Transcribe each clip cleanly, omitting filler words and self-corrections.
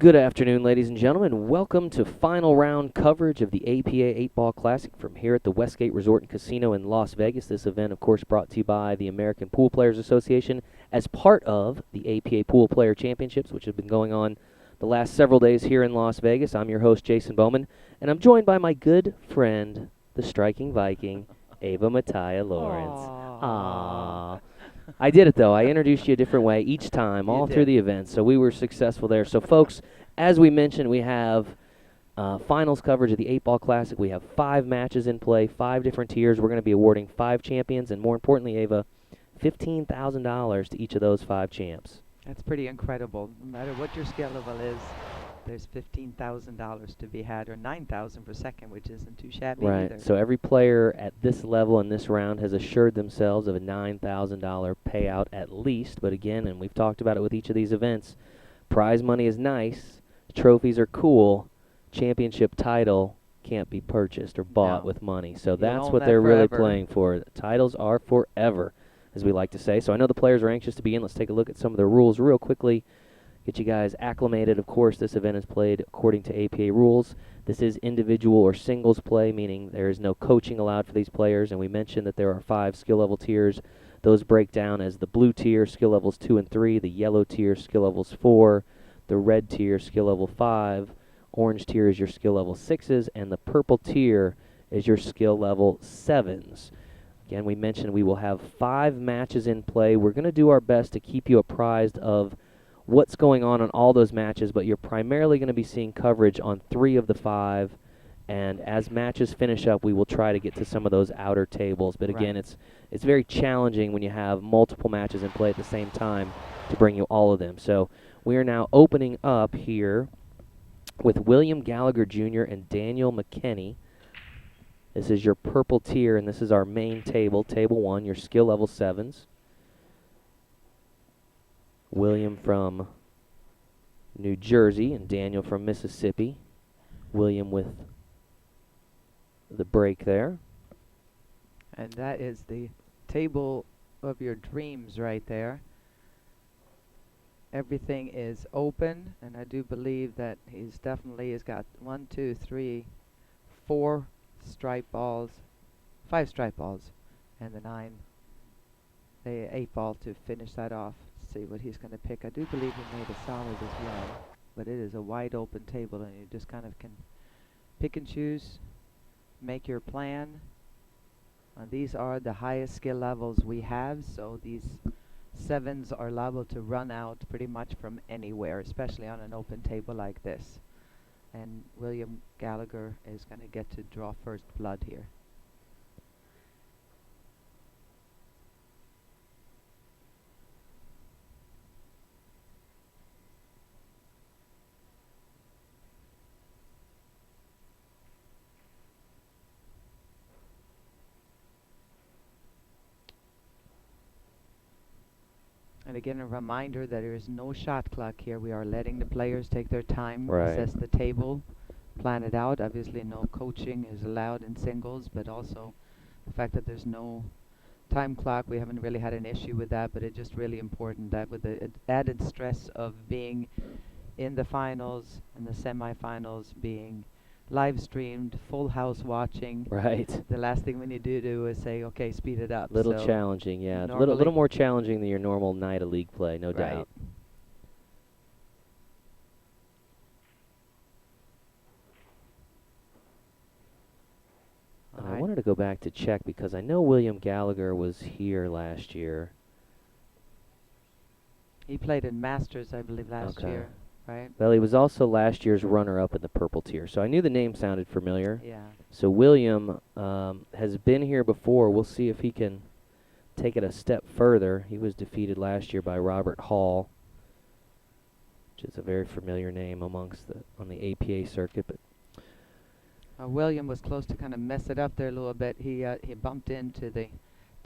Good afternoon, ladies and gentlemen. Welcome to final round coverage of the APA 8-Ball Classic from here at the Westgate Resort and Casino in Las Vegas. This event, of course, brought to you by the American Pool Players Association as part of the APA Pool Player Championships, which have been going on the last several days here in Las Vegas. I'm your host, Jason Bowman, and I'm joined by my good friend, the striking Viking, Ava Mattia Lawrence. Aww. I did it, though. I introduced you a different way each time, all through the event, so we were successful there. So, folks, as we mentioned, we have finals coverage of the 8-Ball Classic. We have 5 matches in play, 5 different tiers. We're going to be awarding 5 champions, and more importantly, Ava, $15,000 to each of those 5 champs. That's pretty incredible. No matter what your skill level is, there's $15,000 to be had, or $9,000 for second, which isn't too shabby Right. either. So every player at this level in this round has assured themselves of a $9,000 payout at least. But again, and we've talked about it with each of these events, prize money is nice, trophies are cool, championship title can't be purchased or bought with money. So that's what they're really playing for. The titles are forever, as we like to say. So I know the players are anxious to begin. Let's take a look at some of the rules real quickly. Get you guys acclimated. Of course, this event is played according to APA rules. This is individual or singles play, meaning there is no coaching allowed for these players. And we mentioned that there are 5 skill level tiers. Those break down as the blue tier, skill levels 2 and 3, the yellow tier, skill levels 4, the red tier, skill level 5, orange tier is your skill level 6s, and the purple tier is your skill level 7s. Again, we mentioned we will have 5 matches in play. We're going to do our best to keep you apprised of what's going on all those matches, but you're primarily going to be seeing coverage on 3 of the 5, and as matches finish up, we will try to get to some of those outer tables. But again, it's very challenging when you have multiple matches in play at the same time to bring you all of them. So we are now opening up here with William Gallagher Jr. and Daniel McKinney. This is your purple tier, and this is our main table, table 1, your skill level 7s. William from New Jersey and Daniel from Mississippi. William with the break there. And that is the table of your dreams right there. Everything is open, and I do believe that he's definitely has got 1, 2, 3, 4 stripe balls, 5 stripe balls, and the 8 ball to finish that off. See what he's going to pick. I do believe he made a solid as well, but it is a wide open table, and you just kind of can pick and choose, make your plan. These are the highest skill levels we have, so these 7s are liable to run out pretty much from anywhere, especially on an open table like this. And William Gallagher is going to get to draw first blood here. And again, a reminder that there is no shot clock here. We are letting the players take their time, assess the table, plan it out. Obviously, no coaching is allowed in singles, but also the fact that there's no time clock, we haven't really had an issue with that, but it's just really important that with the added stress of being in the finals and the semifinals being live streamed, full house watching. Right. The last thing we need to do is say, okay, speed it up. Little challenging, yeah. A little more challenging than your normal night of league play, no doubt. And I wanted to go back to check because I know William Gallagher was here last year. He played in Masters, I believe, last year. Right. Well, he was also last year's runner-up in the purple tier, so I knew the name sounded familiar. Yeah. So William has been here before. We'll see if he can take it a step further. He was defeated last year by Robert Hall, which is a very familiar name on the APA circuit. But William was close to kind of mess it up there a little bit. He bumped into the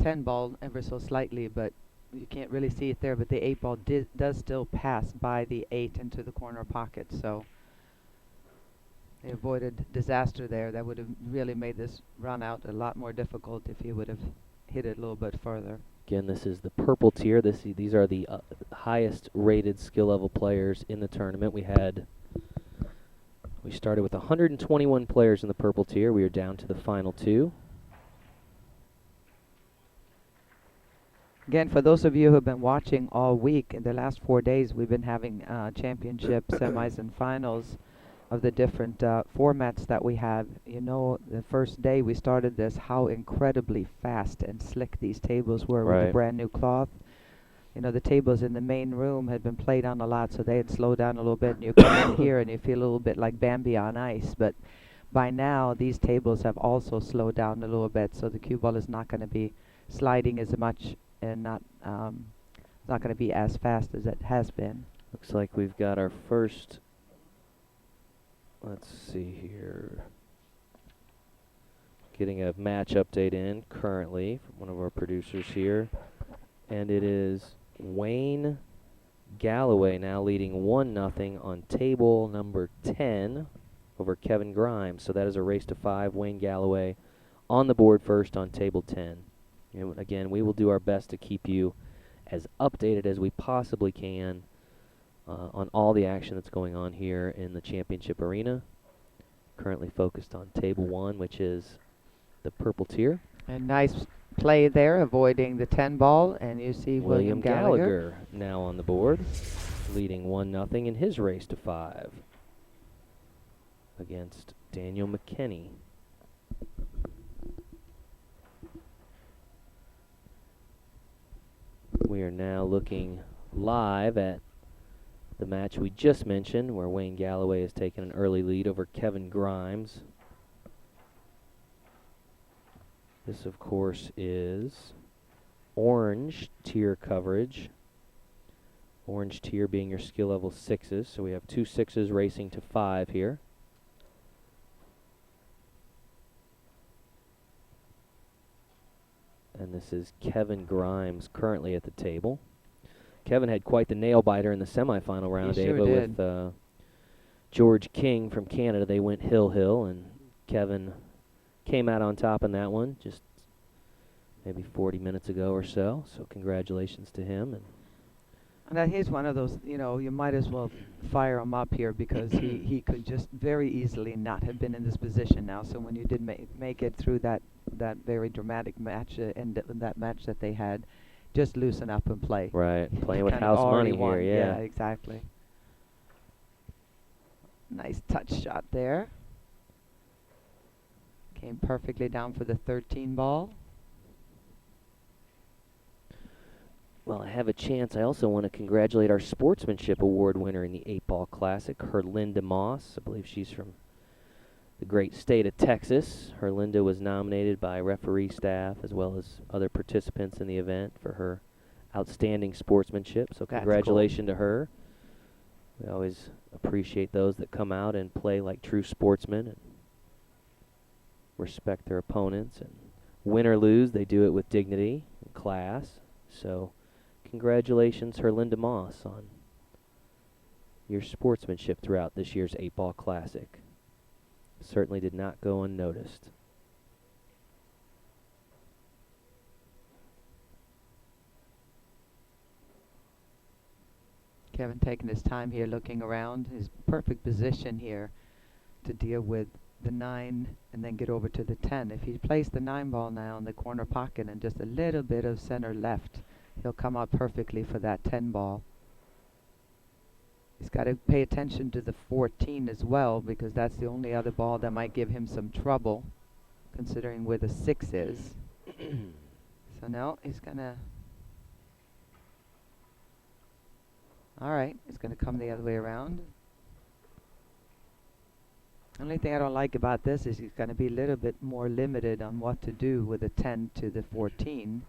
10 ball ever so slightly, but you can't really see it there, but the 8 ball does still pass by the 8 into the corner pocket, so they avoided disaster there. That would have really made this run out a lot more difficult if he would have hit it a little bit further. Again, this is the purple tier. These are the highest rated skill level players in the tournament. We had We started with 121 players in the purple tier. We are down to the final 2. Again, for those of you who have been watching all week, in the last 4 days, we've been having championship semis and finals of the different formats that we have. You know, the first day we started this, how incredibly fast and slick these tables were with the Right. brand new cloth. You know, the tables in the main room had been played on a lot, so they had slowed down a little bit. And you come in here and you feel a little bit like Bambi on ice. But by now, these tables have also slowed down a little bit, so the cue ball is not going to be sliding as much and not going to be as fast as it has been. Looks like we've got our first, let's see here, getting a match update in currently from one of our producers here. And it is Wayne Galloway now leading 1-0 on table number 10 over Kevin Grimes. So that is a race to 5. Wayne Galloway on the board first on table 10. And again, we will do our best to keep you as updated as we possibly can on all the action that's going on here in the championship arena. Currently focused on table 1, which is the purple tier. And nice play there, avoiding the 10 ball, and you see William Gallagher now on the board, leading 1-0 in his race to 5 against Daniel McKinney. We are now looking live at the match we just mentioned, where Wayne Galloway has taken an early lead over Kevin Grimes. This, of course, is orange tier coverage. Orange tier being your skill level 6s. So we have 2 6s racing to 5 here. And this is Kevin Grimes currently at the table. Kevin had quite the nail biter in the semifinal round, He sure Ava, did. with George King from Canada. They went hill, and Kevin came out on top in that one just maybe 40 minutes ago or so. So congratulations to him. And he's one of those, you know, you might as well fire him up here, because he could just very easily not have been in this position now. So when you did make it through that very dramatic match, that match that they had, just loosen up and play. Right, playing with Kinda house already money won. here, yeah. Exactly. Nice touch shot there. Came perfectly down for the 13 ball. Well, I have a chance. I also want to congratulate our Sportsmanship Award winner in the 8-Ball Classic, Herlinda Moss. I believe she's from the great state of Texas. Herlinda was nominated by referee staff as well as other participants in the event for her outstanding sportsmanship. So congratulations to her. We always appreciate those that come out and play like true sportsmen and respect their opponents. And win or lose, they do it with dignity and class. So congratulations, Herlinda Moss, on your sportsmanship throughout this year's 8-Ball Classic. Certainly did not go unnoticed. Kevin taking his time here, looking around. His perfect position here to deal with the 9 and then get over to the 10. If he plays the 9 ball now in the corner pocket and just a little bit of center left, he'll come out perfectly for that 10 ball. He's got to pay attention to the 14 as well, because that's the only other ball that might give him some trouble, considering where the 6 is. So now he's going to... All right, it's going to come the other way around. The only thing I don't like about this is he's going to be a little bit more limited on what to do with the 10 to the 14,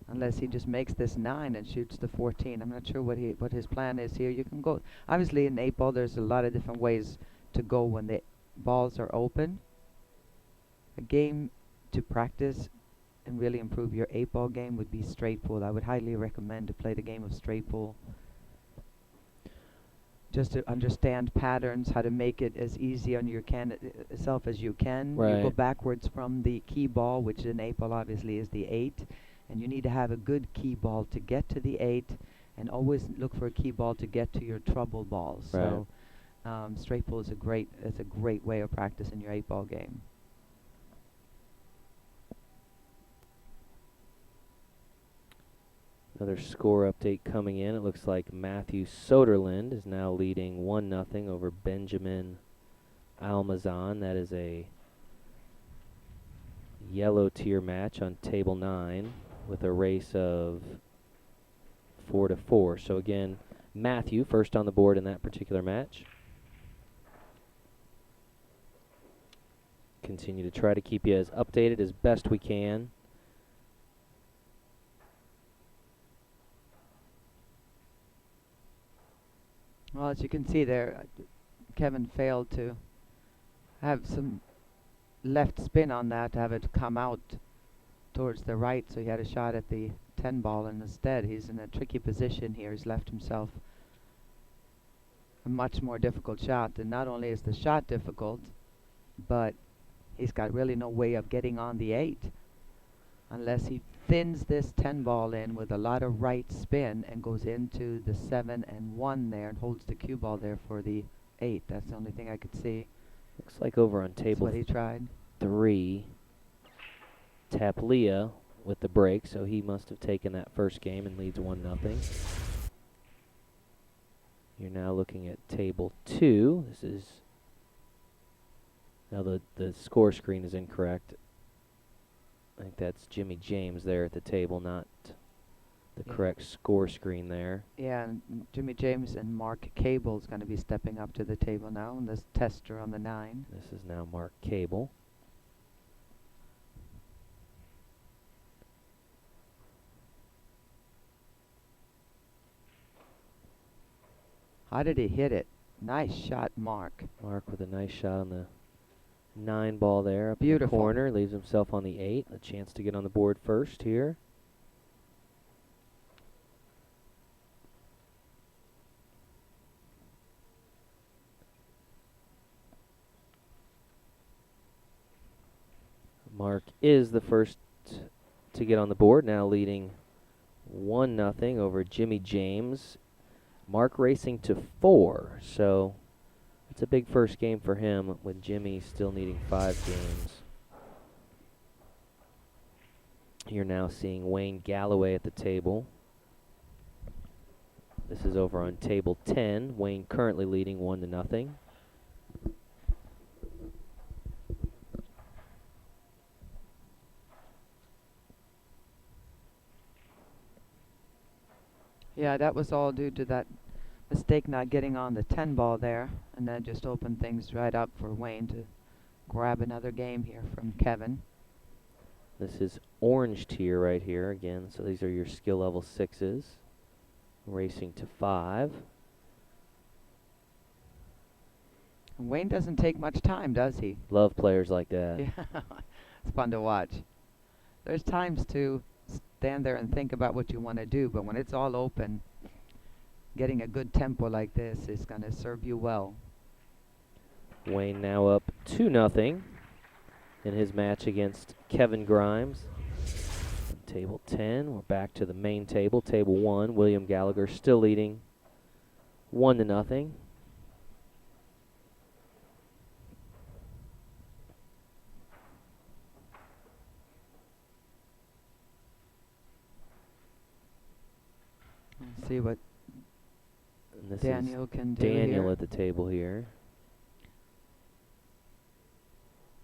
unless he just makes this 9 and shoots the 14. I'm not sure what his plan is here. You can go, obviously in 8-ball there's a lot of different ways to go when the balls are open. A game to practice and really improve your 8-ball game would be straight pool. I would highly recommend to play the game of straight pool, just to understand patterns, how to make it as easy on yourself as you can. Right. You go backwards from the key ball, which in 8-ball obviously is the 8, and you need to have a good key ball to get to the 8, and always look for a key ball to get to your trouble balls. Right. So straight pull is a great way of practicing your 8-ball game. Another score update coming in. It looks like Matthew Soderlund is now leading 1-0 over Benjamin Almazan. That is a yellow tier match on table 9 with a race of 4-4. So again, Matthew first on the board in that particular match. Continue to try to keep you as updated as best we can. Well, as you can see there, Kevin failed to have some left spin on that to have it come out towards the right, so he had a shot at the 10 ball, and instead he's in a tricky position here. He's left himself a much more difficult shot, and not only is the shot difficult, but he's got really no way of getting on the 8 unless he thins this 10 ball in with a lot of right spin and goes into the 7 and 1 there and holds the cue ball there for the 8. That's the only thing I could see. Looks like over on That's table what he tried. 3, Taplia with the break, so he must have taken that first game and leads 1-0. You're now looking at table 2. This is now the score screen is incorrect. I think that's Jimmy James there at the table, not the correct score screen there. Yeah, and Jimmy James and Mark Cable is going to be stepping up to the table now, and this tester on the 9. This is now Mark Cable. How did he hit it? Nice shot, Mark. Mark with a nice shot on the 9 ball there up in the Beautiful. corner. Leaves himself on the 8. A chance to get on the board first here. Mark is the first to get on the board, now leading 1-0 over Jimmy James. Mark racing to 4, so it's a big first game for him with Jimmy still needing 5 games. You're now seeing Wayne Galloway at the table. This is over on table 10. Wayne currently leading 1-0. Yeah, that was all due to that mistake not getting on the 10 ball there, and that just opened things right up for Wayne to grab another game here from Kevin. This is orange tier right here again, so these are your skill level 6s. Racing to 5. And Wayne doesn't take much time, does he? Love players like that. Yeah, it's fun to watch. There's times to stand there and think about what you want to do, but when it's all open, getting a good tempo like this is going to serve you well. Wayne now up 2-0 in his match against Kevin Grimes. On table 10, we're back to the main table. Table 1, William Gallagher still leading 1-0. Let's see what And this Daniel can is do Daniel here. at the table here.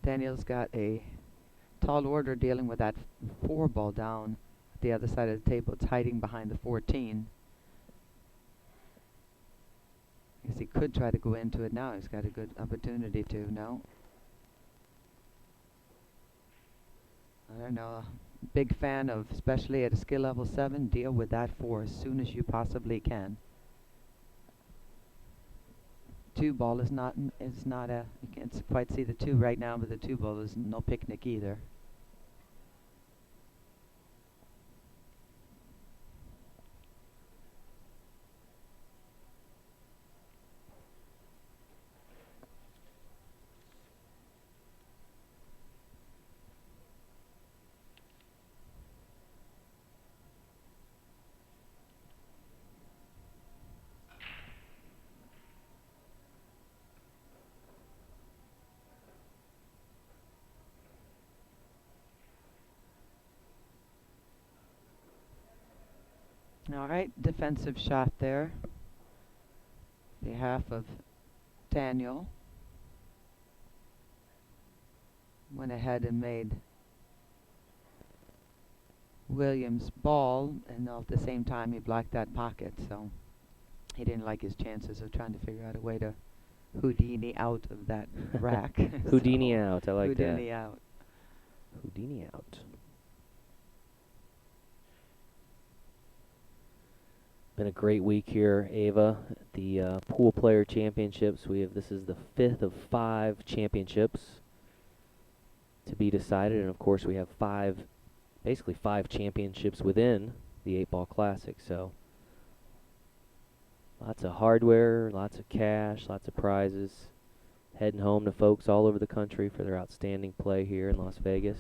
Daniel's got a tall order dealing with that 4 ball down at the other side of the table. It's hiding behind the 14. I guess he could try to go into it now. He's got a good opportunity to. No. I don't know. Big fan of, especially at a skill level 7, deal with that 4 as soon as you possibly can. 2 ball is not a, you can't quite see the 2 right now, but the 2 ball is no picnic either. All right, defensive shot there. Behalf of Daniel. Went ahead and made Williams ball, and at the same time he blocked that pocket, so he didn't like his chances of trying to figure out a way to Houdini out of that rack. Houdini out. I like Houdini that. out. Houdini out. Been a great week here, Ava. At the Pool Player Championships, this is the 5th of 5 championships to be decided, and of course we have basically five championships within the 8-Ball Classic. So lots of hardware, lots of cash, lots of prizes, heading home to folks all over the country for their outstanding play here in Las Vegas.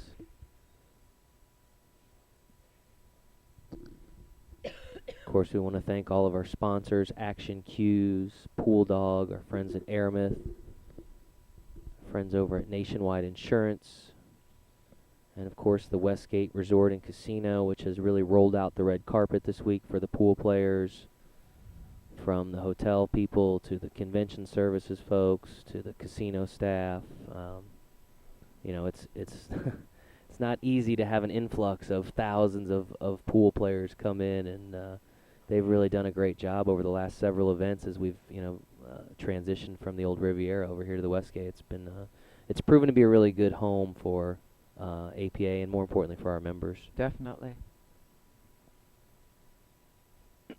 Of course, we want to thank all of our sponsors, Action Cues, Pool Dog, our friends at Aramith, friends over at Nationwide Insurance, and of course the Westgate Resort and Casino, which has really rolled out the red carpet this week for the pool players, from the hotel people to the convention services folks to the casino staff. It's it's not easy to have an influx of thousands of pool players come in, and they've really done a great job over the last several events as we've transitioned from the old Riviera over here to the Westgate. It's proven to be a really good home for APA, and more importantly for our members. Definitely.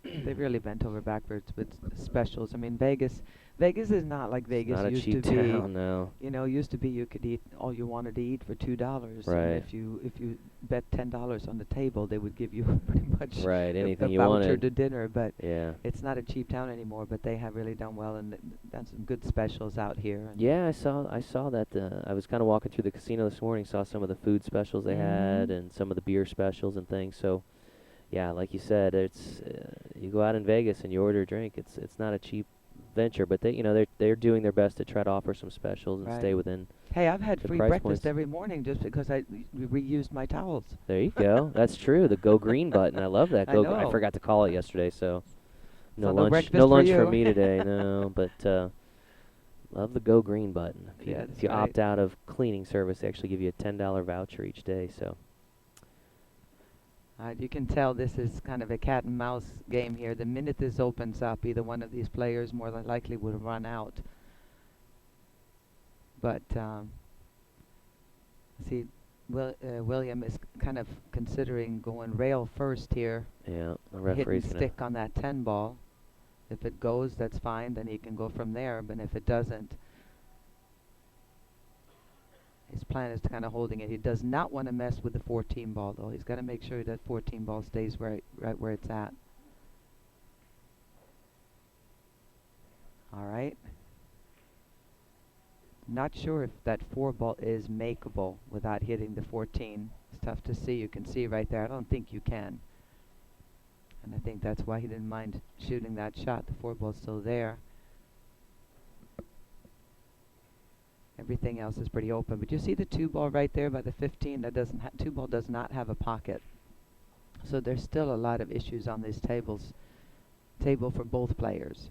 They've really bent over backwards with specials. I mean, Vegas is not like Vegas Not a used cheap to be. town, no. Used to be you could eat all you wanted to eat for $2. Right. And if you bet $10 on the table, they would give you pretty much Right, anything a you voucher wanted. to dinner. But Yeah. it's not a cheap town anymore. But they have really done well and done some good specials out here. And Yeah, I saw that. I was kind of walking through the casino this morning, saw some of the food specials they had, and some of the beer specials and things. So, yeah, like you said, it's you go out in Vegas and you order a drink. It's not a cheap venture, but they're doing their best to try to offer some specials and Right. stay within. Hey, I've had the free price breakfast points. every morning just because I reused my towels. There you go. That's true. The Go Green button. I love that. I know. I forgot to call it yesterday, so no So no lunch. breakfast No for lunch for you. me today. No, but love the Go Green button. If you, Yeah, if that's you right. opt out of cleaning service, they actually give you a $10 voucher each day. So You can tell this is kind of a cat and mouse game here. The minute this opens up, either one of these players more than likely would run out. But see, William is kind of considering going rail first here, yeah, the hitting referee's gonna. stick on that 10 ball. If it goes, that's fine. Then he can go from there. But if it doesn't, his plan is to kind of holding it. He does not want to mess with the 14 ball, though. He's got to make sure that 14 ball stays right where it's at. All right. Not sure if that 4 ball is makeable without hitting the 14. It's tough to see. You can see right there. I don't think you can. And I think that's why he didn't mind shooting that shot. The 4 ball's still there. Everything else is pretty open. But you see the 2 ball right there by the 15? That doesn't 2 ball does not have a pocket. So there's still a lot of issues on these table for both players.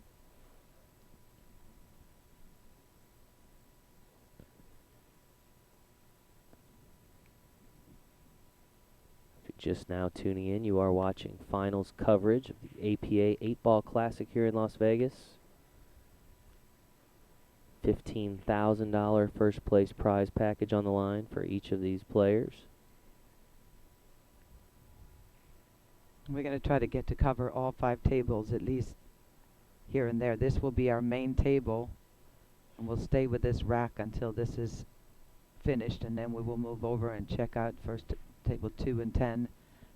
If you're just now tuning in, you are watching finals coverage of the APA 8-Ball Classic here in Las Vegas. $15,000 first place prize package on the line for each of these players. We're going to try to get to cover all 5 tables at least here and there. This will be our main table, and we'll stay with this rack until this is finished, and then we will move over and check out first table 2 and 10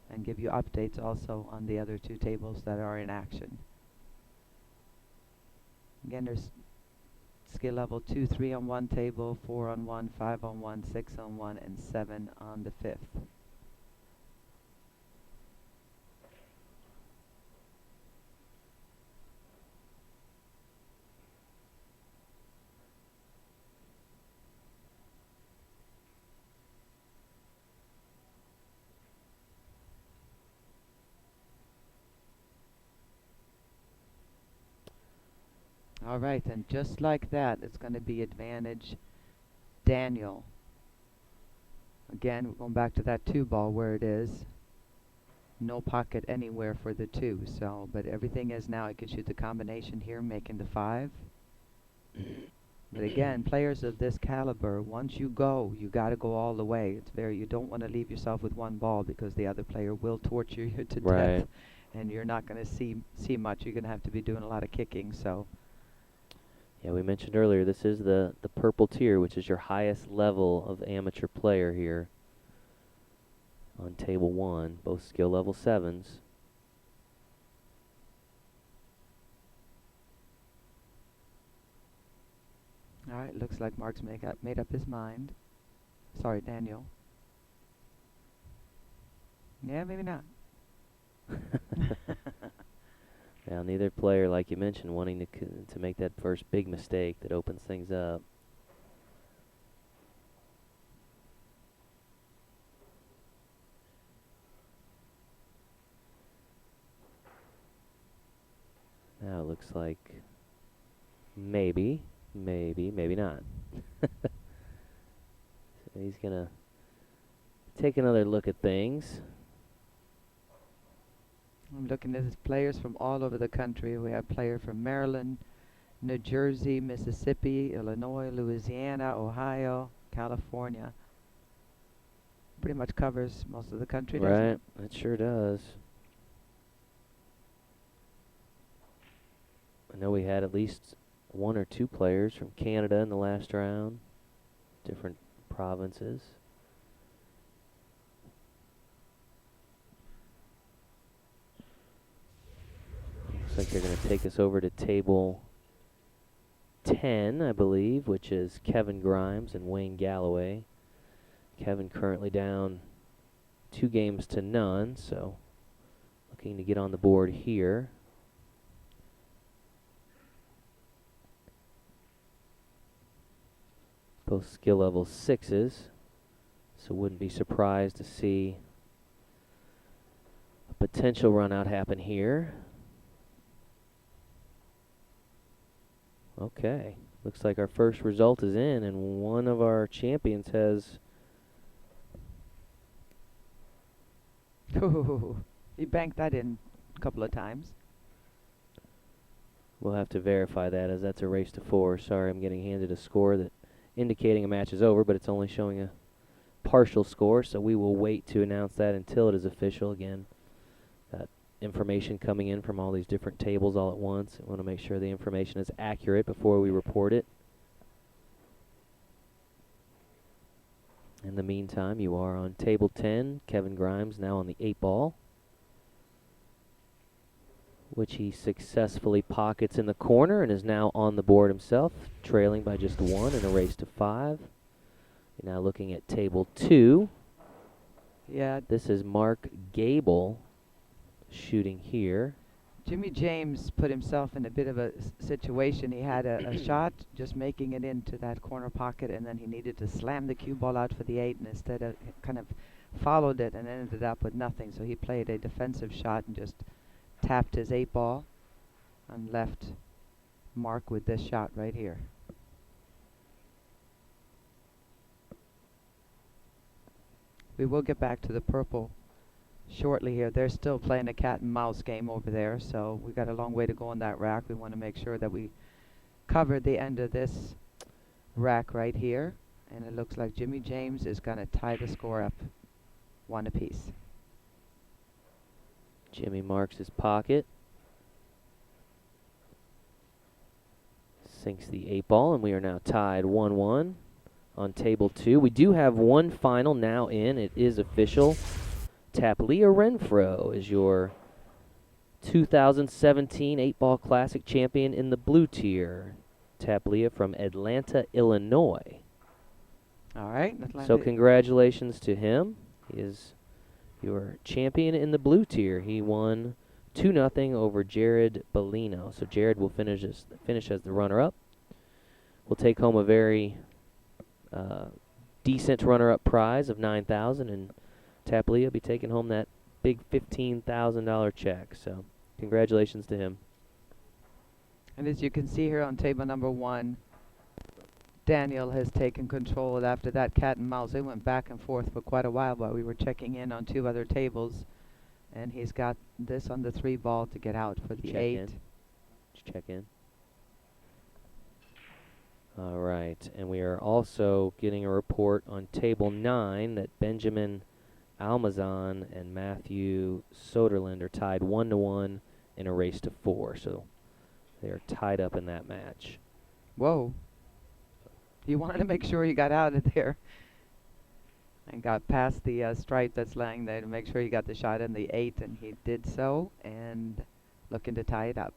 and give you updates also on the other 2 tables that are in action. Again, there's skill level 2, 3 on one table, 4 on one, 5 on one, 6 on one, and 7 on the 5th. All right, and just like that, it's going to be advantage Daniel. Again, we're going back to that 2 ball where it is. No pocket anywhere for the 2, so, but everything is now. I can shoot the combination here, making the 5. But again, players of this caliber, once you go, you got to go all the way. It's you don't want to leave yourself with 1 ball because the other player will torture you to Right. death, and you're not going to see much. You're going to have to be doing a lot of kicking. So, Yeah, we mentioned earlier, this is the purple tier, which is your highest level of amateur player here on table 1, both skill level 7s. all right, looks like Mark's made up his mind. Sorry, Daniel. Yeah, maybe not. Now, neither player, like you mentioned, wanting to make that first big mistake that opens things up. Now it looks like maybe not. So he's gonna take another look at things. I'm looking at these players from all over the country. We have players from Maryland, New Jersey, Mississippi, Illinois, Louisiana, Ohio, California. Pretty much covers most of the country, doesn't Right, it? it sure does. I know we had at least 1 or 2 players from Canada in the last round, different provinces. Looks like they're going to take us over to table 10, I believe, which is Kevin Grimes and Wayne Galloway. Kevin currently down 2 games to none, so looking to get on the board here. Both skill level 6s, so wouldn't be surprised to see a potential run out happen here. Okay, looks like our first result is in, and one of our champions has... He banked that in a couple of times. We'll have to verify that, as that's a race to 4. Sorry, I'm getting handed a score that indicating a match is over, but it's only showing a partial score, so we will wait to announce that until it is official. Again, got information coming in from all these different tables all at once. I want to make sure the information is accurate before we report it. In the meantime, you are on table 10. Kevin Grimes now on the 8-ball, which he successfully pockets in the corner and is now on the board himself, trailing by just 1 in a race to 5. You're now looking at table 2. Yeah, This is Mark Gable shooting here. Jimmy James put himself in a bit of a situation. He had a shot just making it into that corner pocket, and then he needed to slam the cue ball out for the 8, and instead of kind of followed it and ended up with nothing. So he played a defensive shot and just tapped his 8-ball and left Mark with this shot right here. We will get back to the purple shortly here. They're still playing a cat and mouse game over there, so we got a long way to go on that rack. We want to make sure that we cover the end of this rack right here, and it looks like Jimmy James is going to tie the score up 1 apiece. Jimmy marks his pocket, sinks the 8-ball, and we are now tied 1-1 on table 2. We do have one final now in. It is official. Taplia Renfro is your 2017 8-Ball Classic champion in the blue tier. Taplia from Atlanta, Illinois. All right. Atlanta. So congratulations to him. He is your champion in the blue tier. He won 2-0 over Jared Bellino. So Jared will finish as the runner-up. We'll take home a very decent runner-up prize of $9,000, and Taplia will be taking home that big $15,000 check. So congratulations to him. And as you can see here on table number 1, Daniel has taken control after that cat and mouse. They went back and forth for quite a while we were checking in on 2 other tables. And he's got this on the 3 ball to get out for the 8. Check in. All right, and we are also getting a report on table 9 that Benjamin Almazan and Matthew Soderland are tied 1-1 in a race to 4. So they are tied up in that match. Whoa. You wanted to make sure you got out of there and got past the stripe that's laying there to make sure you got the shot in the 8, and he did so, and looking to tie it up.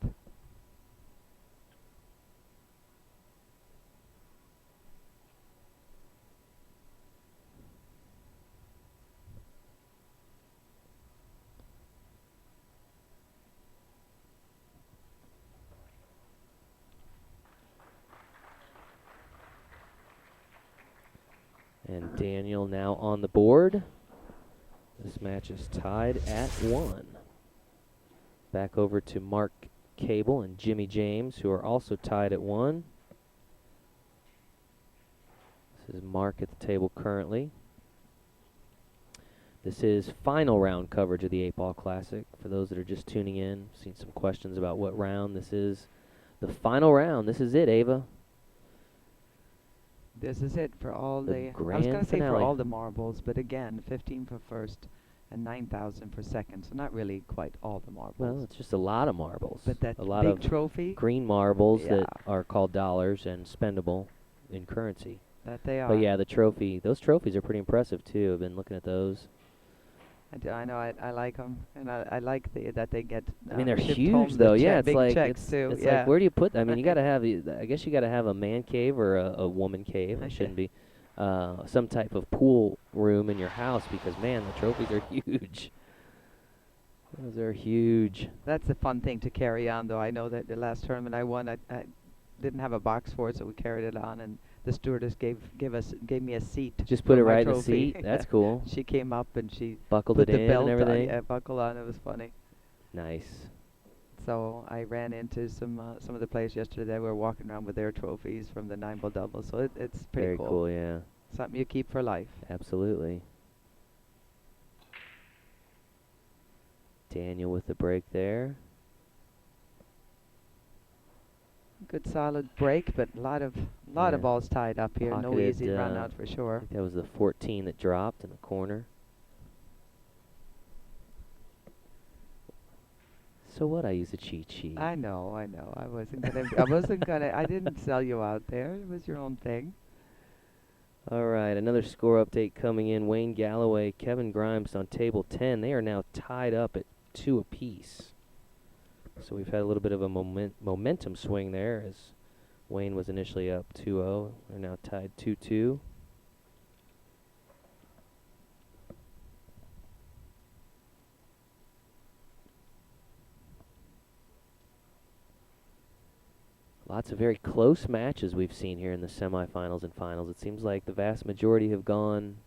And Daniel now on the board. This match is tied at 1. Back over to Mark Cable and Jimmy James, who are also tied at 1. This is Mark at the table currently. This is final round coverage of the 8-Ball Classic. For those that are just tuning in, seen some questions about what round this is. The final round. This is it, Ava. This is it for all The the, I was grand going to say for finale. all the marbles, but again, 15 for first and 9,000 for second, so not really quite all the marbles. Well, it's just a lot of marbles. But that a lot big of trophy, green marbles Yeah. that are called dollars and spendable in currency. that they are. But yeah, the trophy, those trophies are pretty impressive too. I've been looking at those. I know, I like them, and I like that they get. I mean, they're shipped huge home, though. the Yeah, it's big like checks too. it's yeah. like where do you put? I mean, you gotta have. I guess you gotta have a man cave or a woman cave. It shouldn't be some type of pool room in your house because man, the trophies are huge. Those are huge. That's a fun thing to carry on, though. I know that the last tournament I won, I didn't have a box for it, so we carried it on, and the stewardess gave me a seat. Just for put it my right in the trophy. seat. That's cool. She came up and she Buckled put it the in belt and everything. on, buckle on. It was funny. Nice. So I ran into some of the players yesterday that were walking around with their trophies from the 9-ball double. So it's pretty Very cool. Yeah. Something you keep for life. Absolutely. Daniel with the break there. Good solid break, but a lot of Yeah. balls tied up here. No Pocketed, easy run out for I sure. think that was the 14 that dropped in the corner. So what? I use a cheat sheet. I know. I wasn't gonna. I didn't sell you out there. It was your own thing. All right, another score update coming in. Wayne Galloway, Kevin Grimes on table 10. They are now tied up at 2 apiece. So we've had a little bit of a momentum swing there as Wayne was initially up 2-0. They're now tied 2-2. Lots of very close matches we've seen here in the semifinals and finals. It seems like the vast majority have gone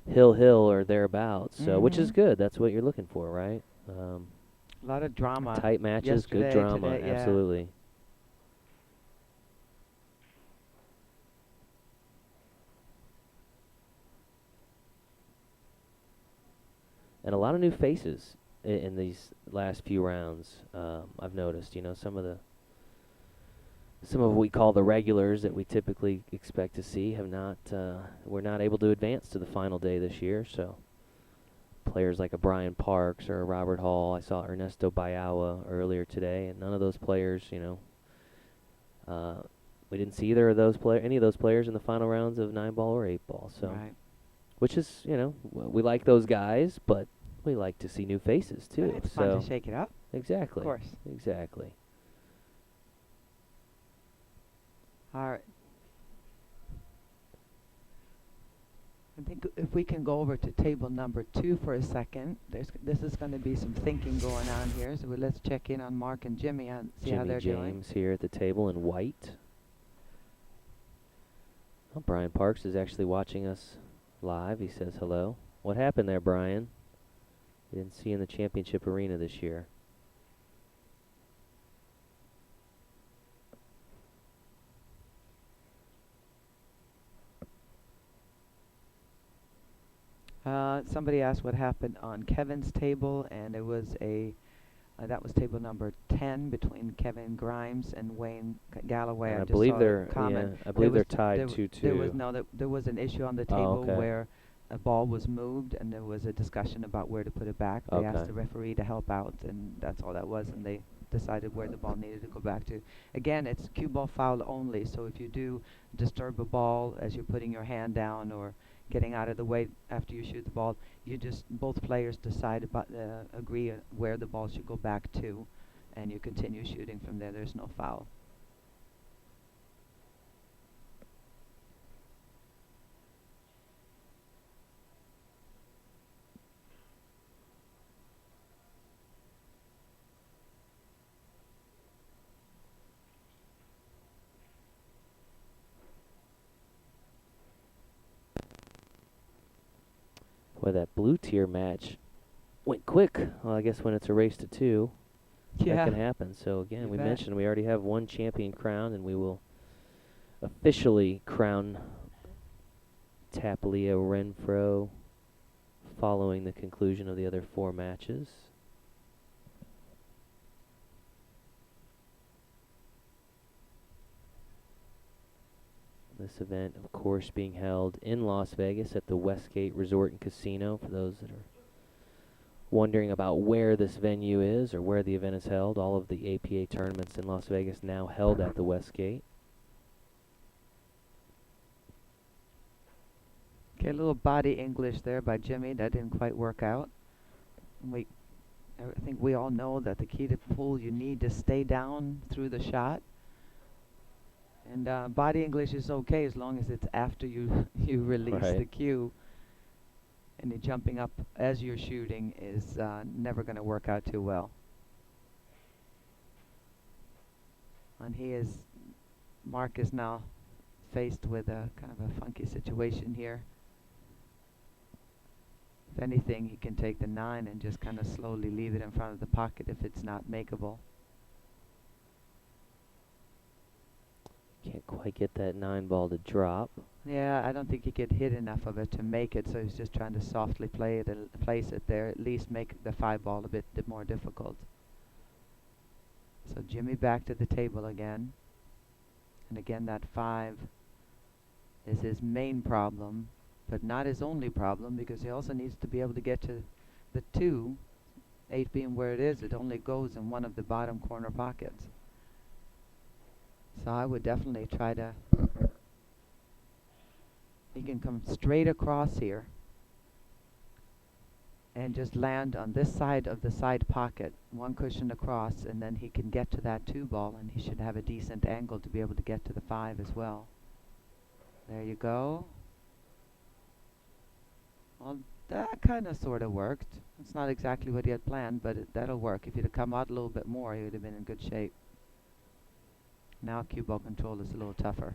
hill or thereabouts. So, which is good. That's what you're looking for, right? A lot of drama. Tight matches, good yesterday, drama, today, yeah. absolutely. And a lot of new faces in these last few rounds. I've noticed, some of what we call the regulars that we typically expect to see were not able to advance to the final day this year. So players like a Brian Parks or a Robert Hall, I saw Ernesto Bayawa earlier today, and none of those players, we didn't see any of those players in the final rounds of 9-ball or 8-ball. So, Right. which is, we like those guys, but we like to see new faces too. It's so fun to shake it up. exactly, Of course. exactly. All right. I think if we can go over to table number 2 for a second. This is going to be some thinking going on here. So let's check in on Mark and Jimmy and see how Jimmy they're James doing. here at the table in white. Oh, Brian Parks is actually watching us live. He says hello. What happened there, Brian? We didn't see you in the championship arena this year. Somebody asked what happened on Kevin's table, and it was that was table number 10 between Kevin Grimes and Wayne Galloway. And I I just believe saw the they're comment. I There believe they're was tied there, 2-2. there was an issue on the Oh, table okay. where a ball was moved, and there was a discussion about where to put it back. They asked Okay. the referee to help out, and that's all that was, and they decided where the ball needed to go back to. Again, it's cue ball foul only, so if you do disturb a ball as you're putting your hand down or getting out of the way after you shoot the ball, you just both players decide about agree where the ball should go back to, and you continue shooting from there. There's no foul. Boy, that blue tier match went quick. Well, I guess when it's a race to 2, that Yeah, can happen. So again, you we bet. mentioned we already have one champion crowned, and we will officially crown Taplio Renfro following the conclusion of the other 4 matches. This event, of course, being held in Las Vegas at the Westgate Resort and Casino. For those that are wondering about where this venue is or where the event is held, all of the APA tournaments in Las Vegas now held at the Westgate. Okay, a little body English there by Jimmy. That didn't quite work out. I think we all know that the key to pool, you need to stay down through the shot. And body English is okay as long as it's after you you release Right. the cue. And the jumping up as you're shooting is never going to work out too well. And Mark is now faced with a kind of a funky situation here. If anything, he can take the 9 and just kind of slowly leave it in front of the pocket if it's not makeable. Can't quite get that 9 ball to drop. Yeah, I don't think he could hit enough of it to make it, so he's just trying to softly place it there, at least make the 5 ball a bit more difficult. So Jimmy back to the table again. And again, that 5 is his main problem, but not his only problem, because he also needs to be able to get to the 2, 8 being where it is. It only goes in one of the bottom corner pockets. So I would definitely try to... He can come straight across here and just land on this side of the side pocket, 1 cushion across, and then he can get to that 2 ball, and he should have a decent angle to be able to get to the 5 as well. There you go. Well, that kind of sort of worked. It's not exactly what he had planned, but that'll work. If he'd have come out a little bit more, he would have been in good shape. Now cue ball control is a little tougher.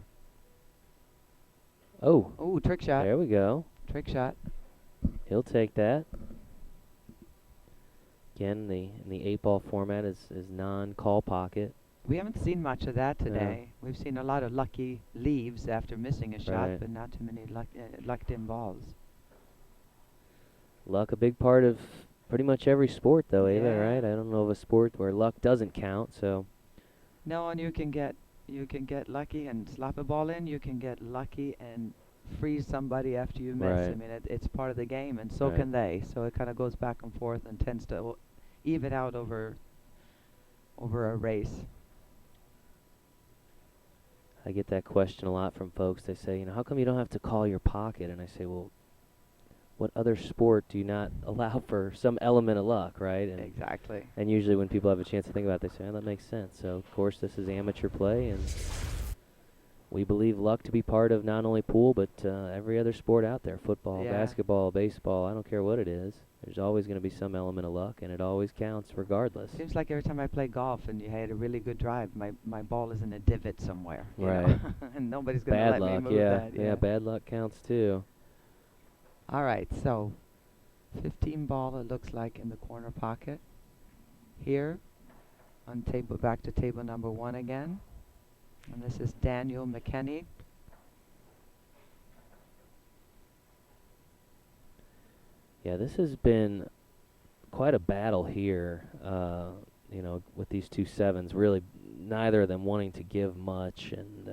Oh, Ooh, trick shot. there we go. Trick shot. He'll take that. Again, in the 8 ball format is non-call pocket. We haven't seen much of that today. We've seen a lot of lucky leaves after missing a shot, Right. but not too many lucked-in balls. Luck, a big part of pretty much every sport, though, Ava, Yeah. right? I don't know of a sport where luck doesn't count, so... No, and you can get lucky and slap a ball in. You can get lucky and freeze somebody after you miss. I Right. mean, it's part of the game, and so Right. can they. So it kind of goes back and forth and tends to even out over a race. I get that question a lot from folks. They say, how come you don't have to call your pocket? And I say, well, what other sport do you not allow for some element of luck, right? Exactly. And usually when people have a chance to think about it, they say, that makes sense. So, of course, this is amateur play, and we believe luck to be part of not only pool, but every other sport out there. Football, Yeah. basketball, baseball, I don't care what it is. There's always going to be some element of luck, and it always counts regardless. Seems like every time I play golf and you had a really good drive, my ball is in a divot somewhere. You Right. know? And nobody's going to Bad let luck, me move yeah. that. Yeah, bad luck counts too. All right, so 15 ball, it looks like, in the corner pocket. Here, on back to table number 1 again. And this is Daniel McKenney. Yeah, this has been quite a battle here, you know, with these two sevens. Really, neither of them wanting to give much, and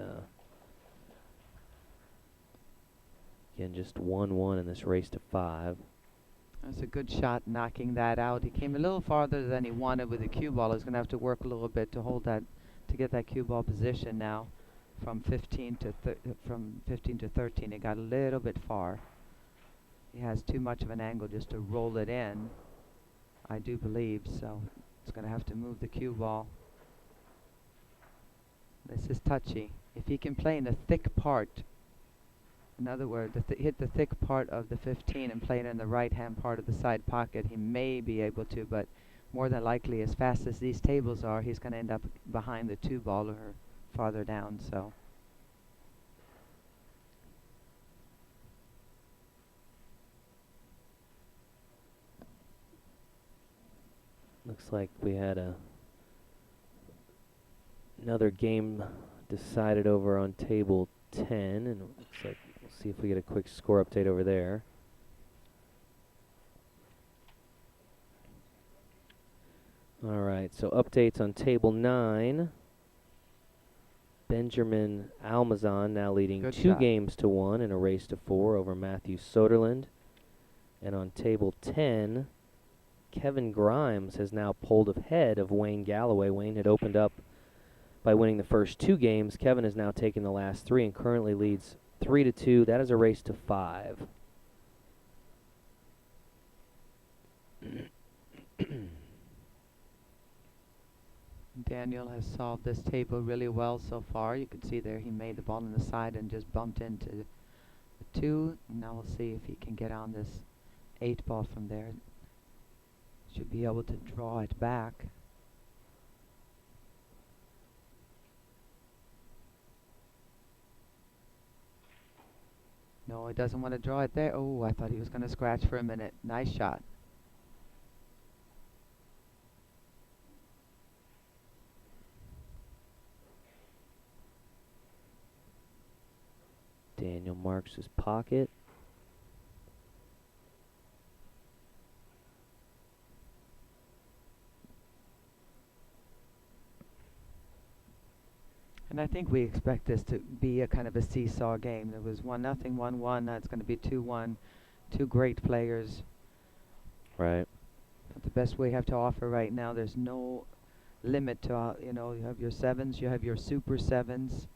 again, just 1-1 in this race to 5. That's a good shot, knocking that out. He came a little farther than he wanted with the cue ball. He's going to have to work a little bit to hold that, to get that cue ball position now. From 15 to 13, it got a little bit far. He has too much of an angle just to roll it in, I do believe, so it's going to have to move the cue ball. This is touchy. If he can play in the thick part, in other words, hit the thick part of the 15 and play it in the right-hand part of the side pocket, he may be able to, but more than likely, as fast as these tables are, he's going to end up behind the 2-ball or farther down, so. Looks like we had another game decided over on table 10, and it looks like we'll see if we get a quick score update over there. All right, so updates on table 9. Benjamin Almazan now leading Good 2 shot. games to 1 in a race to 4 over Matthew Soderlund. And on table 10, Kevin Grimes has now pulled ahead of Wayne Galloway. Wayne had opened up by winning the first 2 games. Kevin has now taken the last 3 and currently leads 3-2. That is a race to 5. Daniel has solved this table really well so far. You can see there he made the ball on the side and just bumped into the 2. Now we'll see if he can get on this 8-ball from there. Should be able to draw it back. No, he doesn't want to draw it there. Oh, I thought he was going to scratch for a minute. Nice shot. Daniel marks his pocket. And I think we expect this to be a kind of a seesaw game. There was 1-0, 1-1. Now it's going to be 2-1. 2 great players. Right. But the best we have to offer right now, there's no limit to, you know, you have your 7s, you have your super 7s.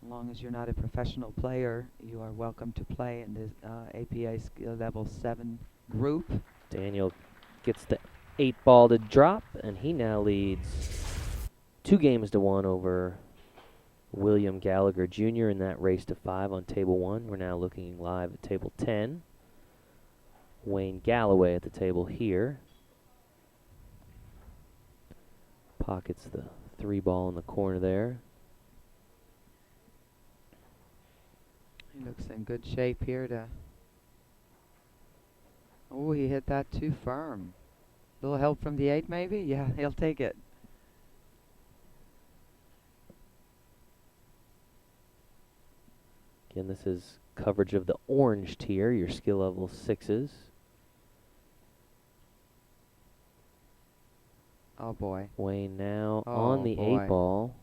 As long as you're not a professional player, you are welcome to play in this APA skill level 7 group. Daniel gets the 8-ball to drop, and he now leads 2 games to 1 over William Gallagher Jr. in that race to 5 on table 1. We're now looking live at table 10. Wayne Galloway at the table here. Pockets the 3-ball in the corner there. He looks in good shape here to... Oh, he hit that too firm. Little help from the 8 maybe? Yeah, he'll take it. Again, this is coverage of the orange tier, your skill level 6s. Oh boy. Wayne now Oh on the boy. 8-ball.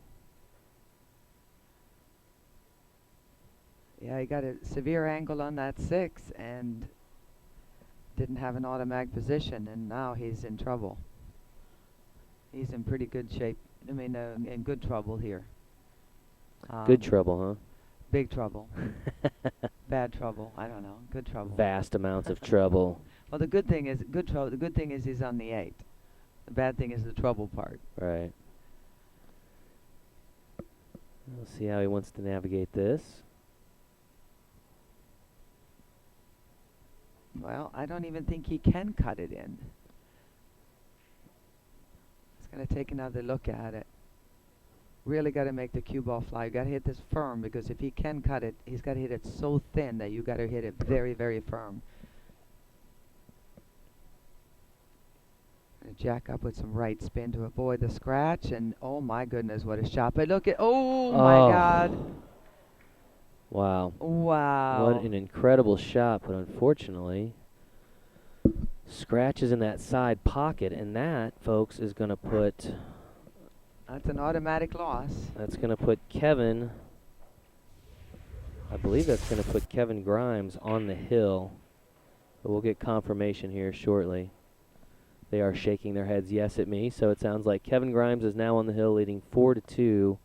Yeah, he got a severe angle on that 6 and didn't have an automatic position, and now he's in trouble. He's in pretty good shape. I mean, in good trouble here. Good trouble, huh? Big trouble. Bad trouble. I don't know. Good trouble. Vast amounts of trouble. Well, the good thing is good trouble. The good thing is he's on the 8. The bad thing is the trouble part. Right. We'll see how he wants to navigate this. Well, I don't even think he can cut it in. He's going to take another look at it. Really got to make the cue ball fly. You got to hit this firm, because if he can cut it, he's got to hit it so thin that you got to hit it very, very firm. Jack up with some right spin to avoid the scratch, and oh my goodness, what a shot. But look at, oh my God. Wow. Wow. What an incredible shot, but unfortunately, Scratches in that side pocket, and that, folks, is going to put... That's an automatic loss. That's going to put Kevin... I believe that's going to put Kevin Grimes on the hill. But we'll get confirmation here shortly. They are shaking their heads yes at me, so it sounds like Kevin Grimes is now on the hill, leading 4-2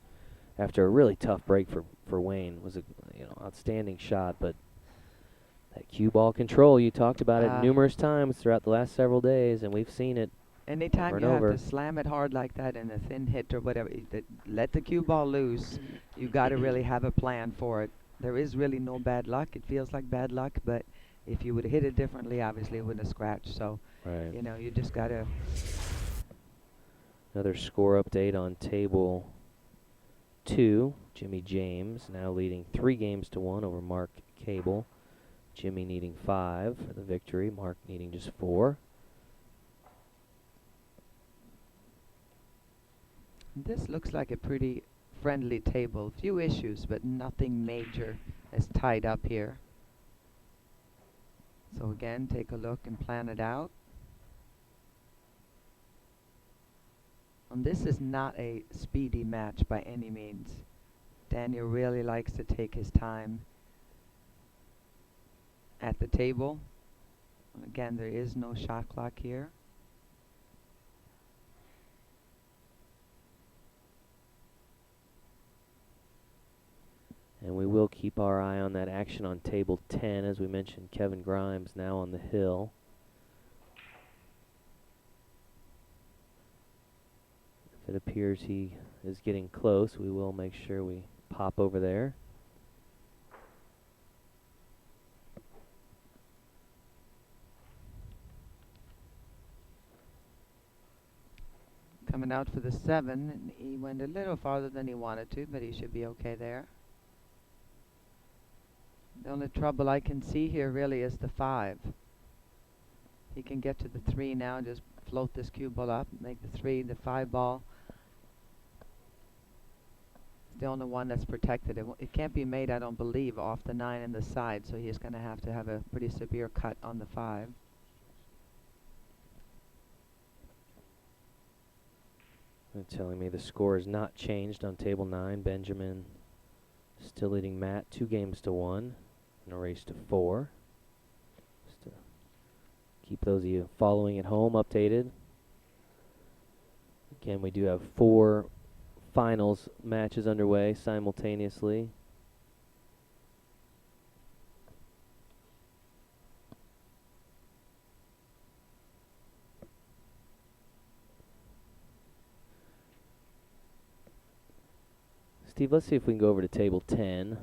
after a really tough break for Wayne. It was a outstanding shot, but that cue ball control, you talked about it numerous times throughout the last several days, and we've seen it anytime over you and have over. to slam it hard like that in a thin hit or whatever, let the cue ball loose. You got to really have a plan for it. There is really no bad luck. It feels like bad luck, but if you would hit it differently, obviously it wouldn't have scratched. So, Right. you just got to... Another score update on table 2. Jimmy James now leading 3-1 over Mark Cable. Jimmy needing 5 for the victory. Mark needing just 4. This looks like a pretty friendly table. Few issues, but nothing major is tied up here. So again, take a look and plan it out. And this is not a speedy match by any means. Daniel really likes to take his time at the table. Again, there is no shot clock here. And we will keep our eye on that action on table 10. As we mentioned, Kevin Grimes now on the hill. If it appears he is getting close, we will make sure we pop over there. Coming out for the 7, and he went a little farther than he wanted to, but he should be okay there. The only trouble I can see here really is the 5. He can get to the 3 now, just float this cue ball up, make the 3, the 5 ball. It's the only one that's protected. It can't be made, I don't believe, off the 9 and the side, so he's going to have a pretty severe cut on the 5. They're telling me the score has not changed on table 9. Benjamin still leading Matt 2-1 in a race to 4. Just to keep those of you following at home updated. Again, we do have 4 finals matches underway simultaneously. Steve, let's see if we can go over to table 10,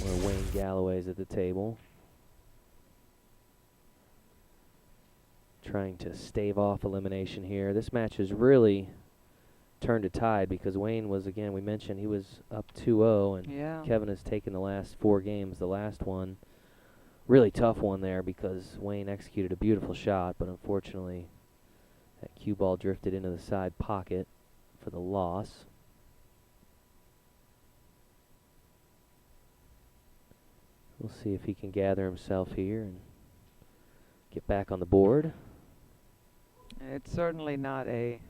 where Wayne Galloway's at the table, trying to stave off elimination here. This match has really turned a tide because Wayne was, again, we mentioned he was up 2-0, and Kevin has taken the last 4 games. The last one, really tough one there because Wayne executed a beautiful shot, but unfortunately that cue ball drifted into the side pocket for the loss. We'll see if he can gather himself here and get back on the board. It's certainly not an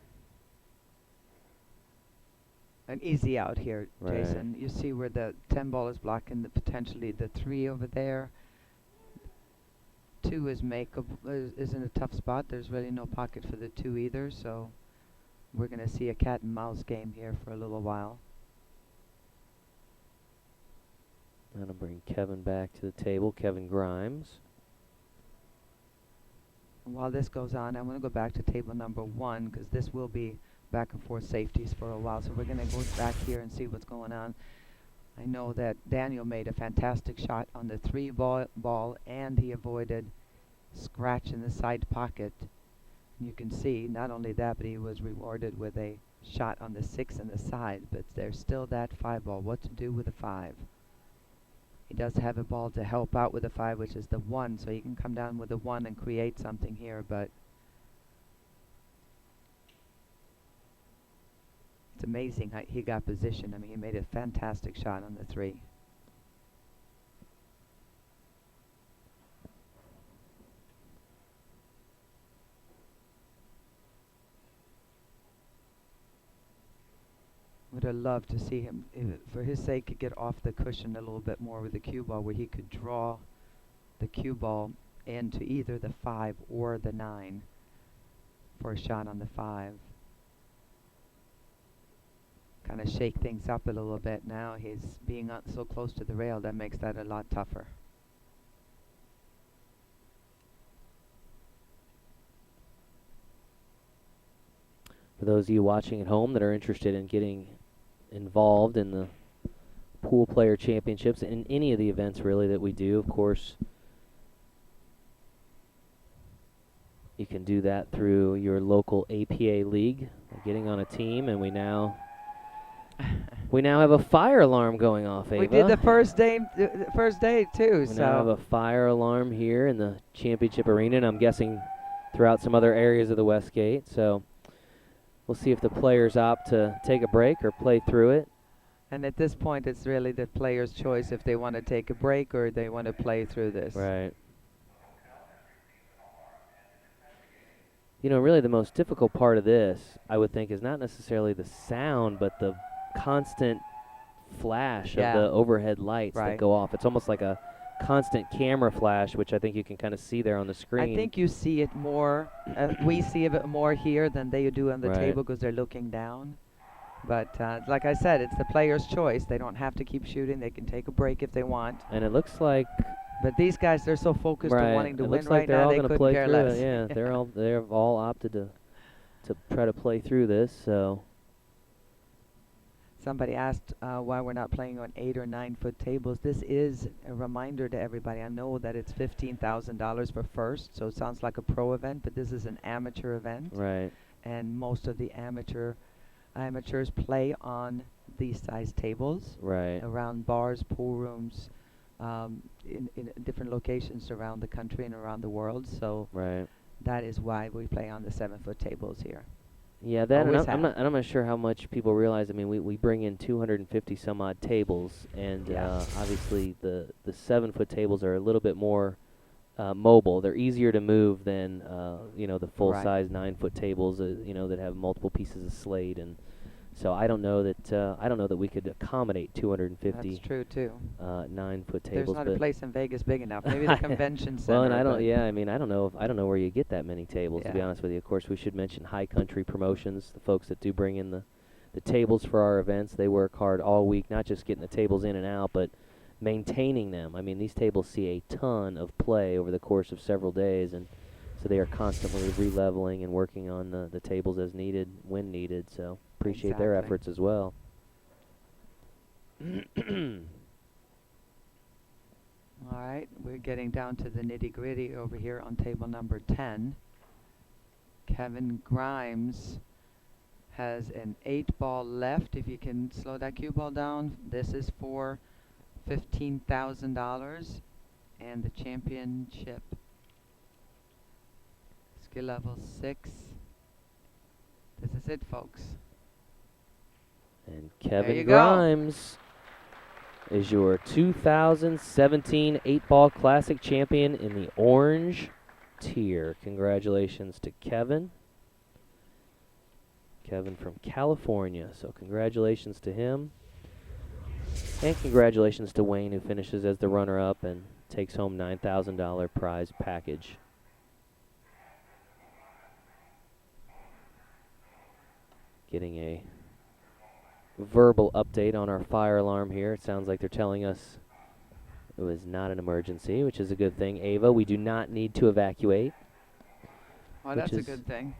easy out here, Right. Jason. You see where the 10 ball is blocking potentially the 3 over there. 2 is is in a tough spot. There's really no pocket for the 2 either, so we're going to see a cat and mouse game here for a little while. That'll bring Kevin back to the table, Kevin Grimes. And while this goes on, I'm going to go back to table number 1 because this will be back and forth safeties for a while. So we're going to go back here and see what's going on. I know that Daniel made a fantastic shot on the 3 ball and he avoided scratch in the side pocket. You can see not only that, but he was rewarded with a shot on the 6 and the side, but there's still that 5 ball. What to do with the 5? He does have a ball to help out with the 5, which is the 1, so he can come down with the 1 and create something here, but it's amazing how he got positioned. I mean, he made a fantastic shot on the 3. have loved to see him, for his sake, get off the cushion a little bit more with the cue ball, where he could draw the cue ball into either the 5 or the 9 for a shot on the 5. Kind of shake things up a little bit now. He's being so close to the rail, that makes that a lot tougher. For those of you watching at home that are interested in getting involved in the Pool Player Championships, in any of the events really that we do, of course, you can do that through your local APA league, getting on a team, and we now have a fire alarm going off, Ava. We did the first day too. We now have a fire alarm here in the championship arena, and I'm guessing throughout some other areas of the Westgate. So we'll see if the players opt to take a break or play through it. And at this point, it's really the player's choice if they want to take a break or they want to play through this. Right. You know, really the most difficult part of this, I would think, is not necessarily the sound, but the constant flash of the overhead lights that go off. It's almost like a constant camera flash, which I think you can kind of see there on the screen. I think you see it more, we see a bit more here than they do on the table because they're looking down. But like I said, it's the player's choice. They don't have to keep shooting. They can take a break if they want. And it looks like... But these guys, they're so focused on wanting to win looks like right now, they couldn't play care through less. it. Yeah, they've all opted to try to play through this. So somebody asked why we're not playing on 8 or 9 foot tables. This is a reminder to everybody. I know that it's $15,000 for first, so it sounds like a pro event, but this is an amateur event. Right. And most of the amateurs play on these size tables. Right. Around bars, pool rooms, in different locations around the country and around the world. So that is why we play on the 7 foot tables here. Yeah, that I'm not sure how much people realize. I mean, we bring in 250 some odd tables, and obviously the 7 foot tables are a little bit more mobile. They're easier to move than the full size 9 foot tables that have multiple pieces of slate. And so I don't know that we could accommodate 250. That's true too. 9 foot There's tables. not a place in Vegas big enough. Maybe the convention center. Well, and I don't know where you get that many tables. To be honest with you, of course, we should mention High Country Promotions, the folks that do bring in the tables for our events. They work hard all week, not just getting the tables in and out, but maintaining them. I mean, these tables see a ton of play over the course of several days, and so they are constantly re-leveling and working on the tables as needed, when needed. So appreciate their efforts as well. All right, we're getting down to the nitty-gritty over here on table number 10. Kevin Grimes has an 8-ball left. If you can slow that cue ball down, this is for $15,000 and the championship. Skill level 6. This is it, folks. And Kevin Grimes is your 2017 8-Ball Classic champion in the orange tier. Congratulations to Kevin. Kevin from California, so congratulations to him. And congratulations to Wayne, who finishes as the runner-up and takes home $9,000 prize package. Getting a verbal update on our fire alarm here. It sounds like they're telling us it was not an emergency, which is a good thing. Ava, we do not need to evacuate. Well, that's a good thing.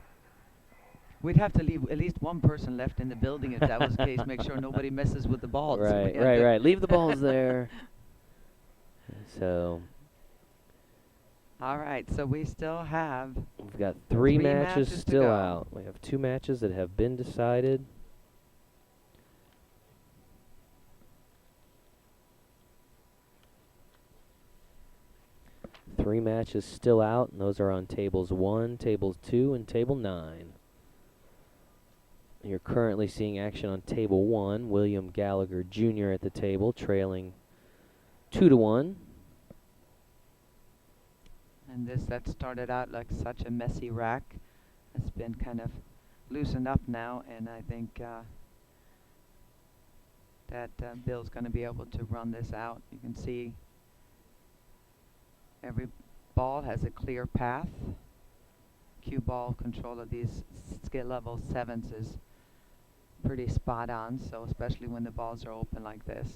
We'd have to leave at least one person left in the building if that was the case. Make sure nobody messes with the balls. Right. Leave the balls there. So. All right, so we still have... We've got three matches still out. We have 2 matches that have been decided. Three matches still out, and those are on tables 1, tables 2, and table 9. You're currently seeing action on table 1. William Gallagher Jr. at the table, trailing 2-1. And that started out like such a messy rack. It's been kind of loosened up now, and I think that Bill's going to be able to run this out. You can see every ball has a clear path. Cue ball control of these skill level 7s is pretty spot on, so especially when the balls are open like this.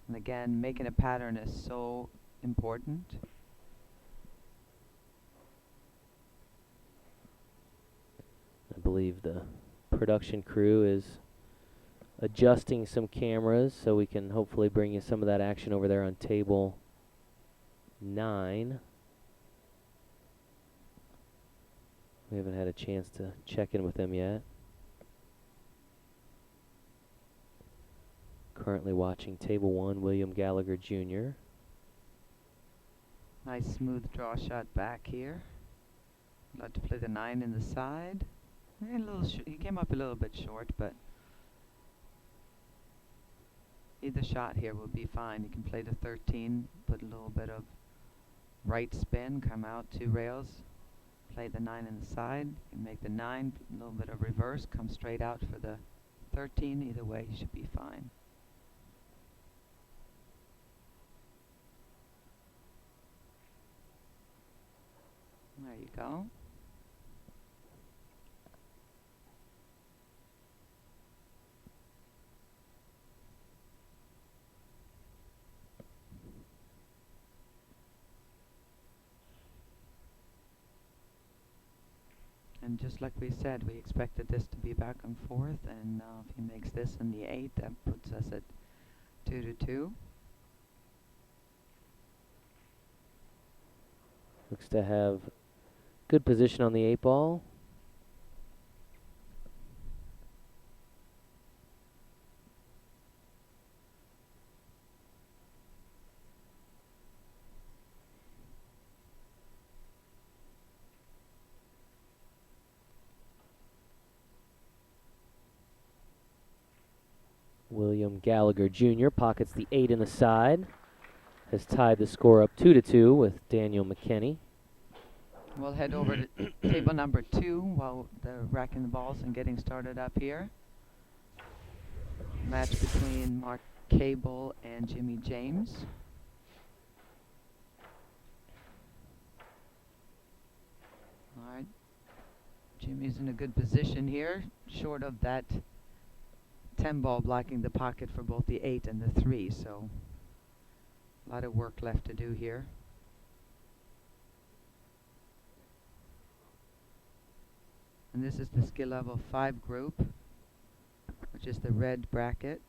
And again, making a pattern is so important. I believe the production crew is adjusting some cameras so we can hopefully bring you some of that action over there on table 9. We haven't had a chance to check in with them yet. Currently watching table 1, William Gallagher Jr. Nice smooth draw shot back here. I'd like to play the 9 in the side. He came up a little bit short, but either shot here will be fine. You can play the 13, put a little bit of right spin, come out 2 rails, play the 9 in the side. You can make the 9, a little bit of reverse, come straight out for the 13. Either way, you should be fine. There you go. And just like we said, we expected this to be back and forth, and if he makes this in the 8, that puts us at 2-2. Looks to have good position on the 8 ball. William Gallagher Jr. pockets the 8 in the side. Has tied the score up 2-2 with Daniel McKinney. We'll head over to table number 2 while they're racking the balls and getting started up here. Match between Mark Cable and Jimmy James. All right. Jimmy's in a good position here, short of that 10 ball blocking the pocket for both the 8 and the 3, so a lot of work left to do here. And this is the skill level 5 group, which is the red bracket.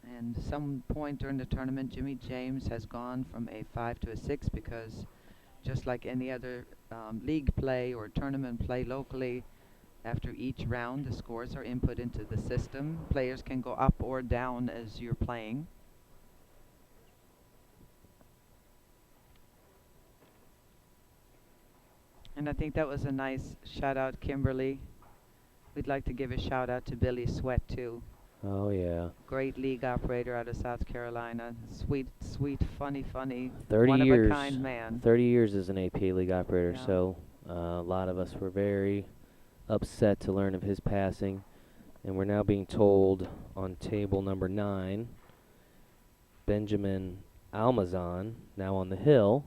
And some point during the tournament, Jimmy James has gone from a 5 to a 6 because just like any other league play or tournament play locally, after each round, the scores are input into the system. Players can go up or down as you're playing. And I think that was a nice shout out, Kimberly. We'd like to give a shout out to Billy Sweat too. Oh yeah. Great league operator out of South Carolina. Sweet, funny, 30 one years. of a kind man. 30 years as an AP league operator, Yeah. so a lot of us were very upset to learn of his passing. And we're now being told on table number 9, Benjamin Almazan, now on the hill,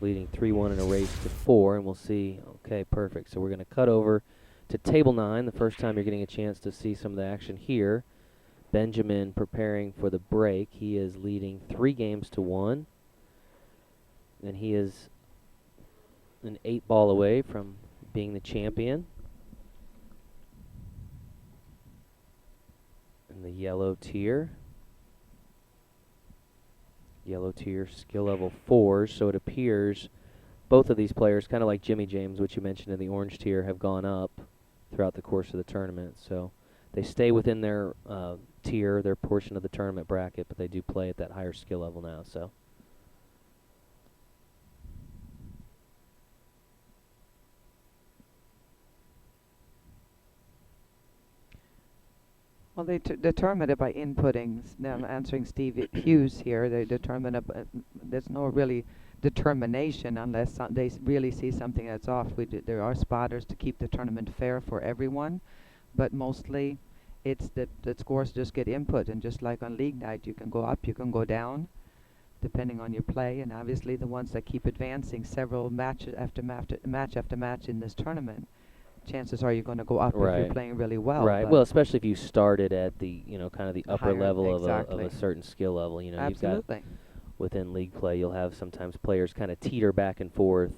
leading 3-1 in a race to 4, and we'll see. Okay, perfect. So we're going to cut over to table 9, the first time you're getting a chance to see some of the action here. Benjamin preparing for the break. He is leading 3 games to 1, and he is an 8 ball away from being the champion. In the yellow tier. Yellow tier skill level 4s, so it appears both of these players, kind of like Jimmy James, which you mentioned in the orange tier, have gone up throughout the course of the tournament. So they stay within their tier, their portion of the tournament bracket, but they do play at that higher skill level now. So Well, they determine it by inputting. Now I'm answering Steve Hughes here. They determine it. There's no really determination unless they really see something that's off. There are spotters to keep the tournament fair for everyone, but mostly It's that the scores just get input, and just like on league night, you can go up, you can go down, depending on your play. And obviously, the ones that keep advancing several match after match in this tournament, chances are you're going to go up if you're Right. playing really well. Right. But Well, especially if you started at the, kind of the the upper higher, level of exactly. a certain skill level. You've got Absolutely. within league play, you'll have sometimes players kind of teeter back and forth.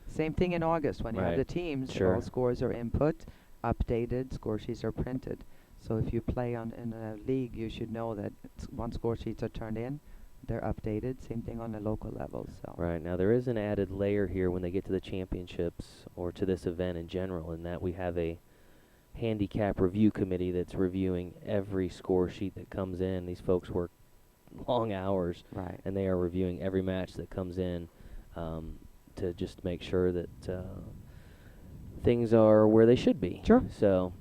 Same thing in August when you have Right. the teams. Sure. All scores are input, updated. Score sheets are printed. So if you play in a league, you should know that once score sheets are turned in, they're updated. Same thing on the local level. So Right. Now, there is an added layer here when they get to the championships or to this event in general, in that we have a handicap review committee that's reviewing every score sheet that comes in. These folks work long hours, right. and they are reviewing every match that comes in to just make sure that things are where they should be. Sure. So,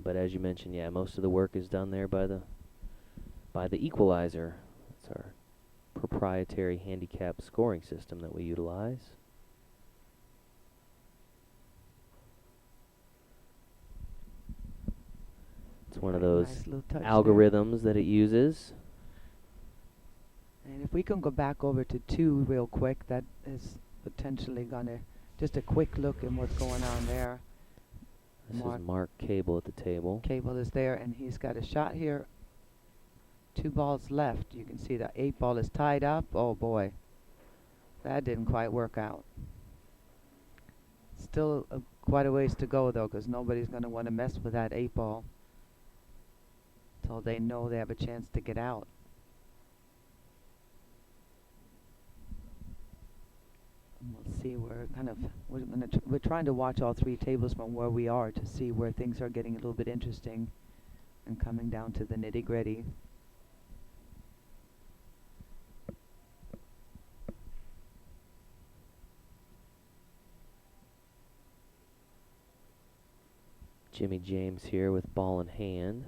but as you mentioned, yeah, most of the work is done there by the equalizer. It's our proprietary handicap scoring system that we utilize. It's one of those nice little touch there. algorithms that it uses. And if we can go back over to 2 real quick, that is potentially going to, just a quick look at what's going on there. This is Mark Cable at the table. Cable is there, and he's got a shot here. 2 balls left. You can see the 8 ball is tied up. Oh boy, that didn't quite work out. Still quite a ways to go though, because nobody's going to want to mess with that 8 ball until they know they have a chance to get out. And we'll see where we're trying to watch all 3 tables from where we are to see where things are getting a little bit interesting and coming down to the nitty-gritty. Jimmy James here with ball in hand.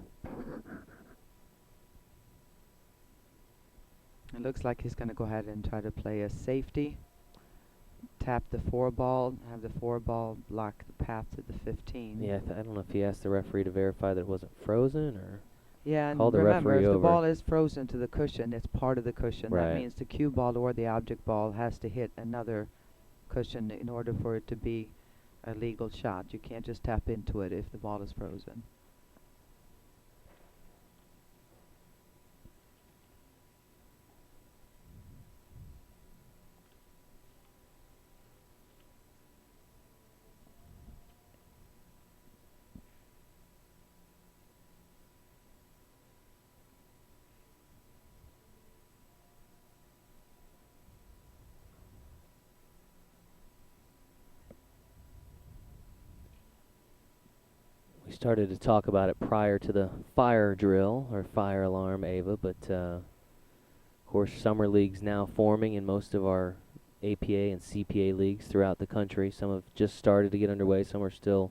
It looks like he's going to go ahead and try to play a safety. Tap the 4 ball, have the 4 ball block the path to the 15. Yeah, I don't know if he asked the referee to verify that it wasn't frozen or. Yeah, and Call the remember, referee if the over. ball is frozen to the cushion, it's part of the cushion. Right. That means the cue ball or the object ball has to hit another cushion in order for it to be a legal shot. You can't just tap into it if the ball is frozen. We started to talk about it prior to the fire drill or fire alarm, Ava, but of course summer leagues now forming in most of our APA and CPA leagues throughout the country. Some have just started to get underway, some are still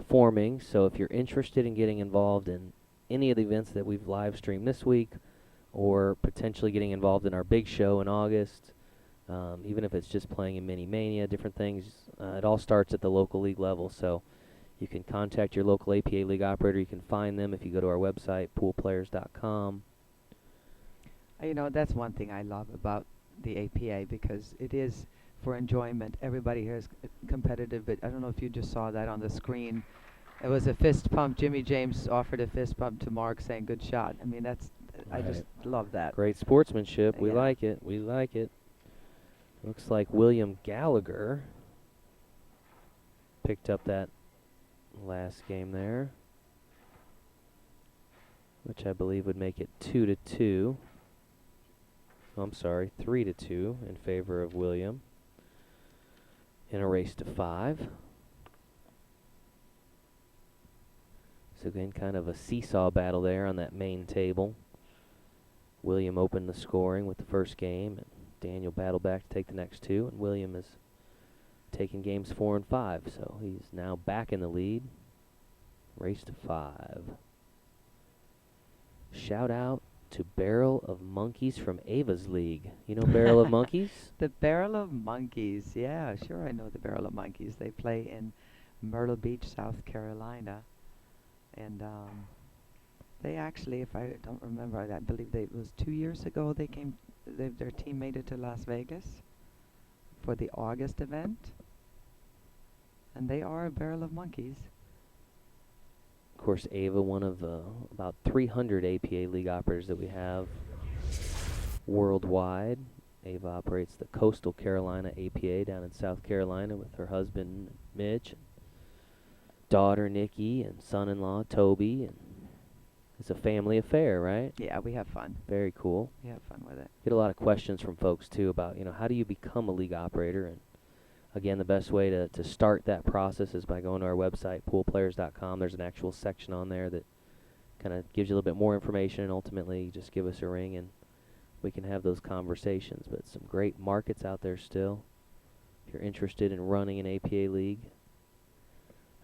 forming. So if you're interested in getting involved in any of the events that we've live streamed this week, or potentially getting involved in our big show in August, even if it's just playing in Mini Mania, different things, it all starts at the local league level. So you can contact your local APA league operator. You can find them if you go to our website, poolplayers.com. You know, that's one thing I love about the APA, because it is for enjoyment. Everybody here is competitive, but I don't know if you just saw that on the screen. It was a fist pump. Jimmy James offered a fist pump to Mark saying, good shot. I mean, that's, I just love that. Great sportsmanship. We Yeah. like it. We like it. Looks like William Gallagher picked up that last game there, which I believe would make it 2-2. Oh, I'm sorry, 3-2 in favor of William in a race to 5. So again, kind of a seesaw battle there on that main table. William opened the scoring with the first game, and Daniel battled back to take the next 2, and William is taking games 4 and 5, so he's now back in the lead. Race to 5. Shout out to Barrel of Monkeys from Ava's League. You know Barrel of Monkeys? The Barrel of Monkeys. Yeah, sure, I know the Barrel of Monkeys. They play in Myrtle Beach, South Carolina. And They actually, if I don't remember, I believe it was 2 years ago they came. Their team made it to Las Vegas for the August event, and they are a barrel of monkeys. Of course, Ava, one of about 300 APA league operators that we have worldwide. Ava operates the Coastal Carolina APA down in South Carolina with her husband Mitch, daughter Nikki, and son-in-law Toby, and it's a family affair, right? Yeah, we have fun. Very cool. We have fun with it. Get a lot of questions from folks too about, how do you become a league operator? And again, the best way to start that process is by going to our website, poolplayers.com. There's an actual section on there that kind of gives you a little bit more information, and ultimately just give us a ring and we can have those conversations. But some great markets out there still. If you're interested in running an APA league,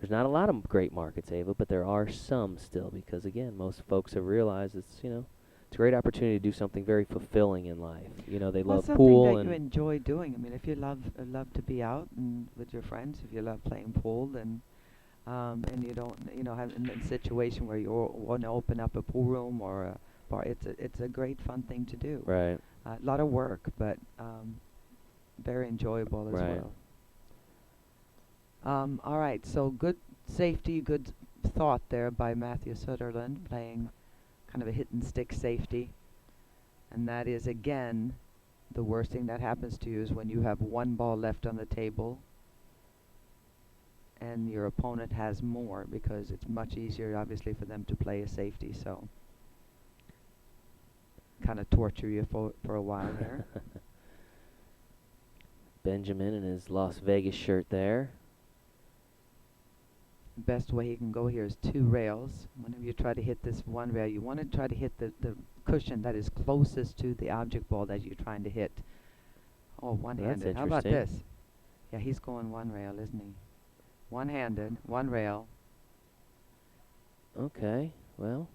there's not a lot of great markets, Ava, but there are some still because, again, most folks have realized it's a great opportunity to do something very fulfilling in life. They Well, love something pool that you and enjoy doing. I mean, if you love to be out and with your friends, if you love playing pool, then and you don't, have in a situation where you want to open up a pool room or a bar, it's a great fun thing to do. right, A lot of work, but very enjoyable as right. well. All right, so good safety, good thought there by Matthew Sutherland, playing kind of a hit and stick safety. And that is, again, the worst thing that happens to you is when you have one ball left on the table and your opponent has more, because it's much easier, obviously, for them to play a safety. So kind of torture you for a while there. Benjamin in his Las Vegas shirt there. Best way you can go here is 2 rails. Whenever you try to hit this one rail, you want to try to hit the cushion that is closest to the object ball that you're trying to hit. Oh, one-handed. That's How about interesting. this? Yeah, he's going one rail, isn't he? One-handed, one rail. Okay, well,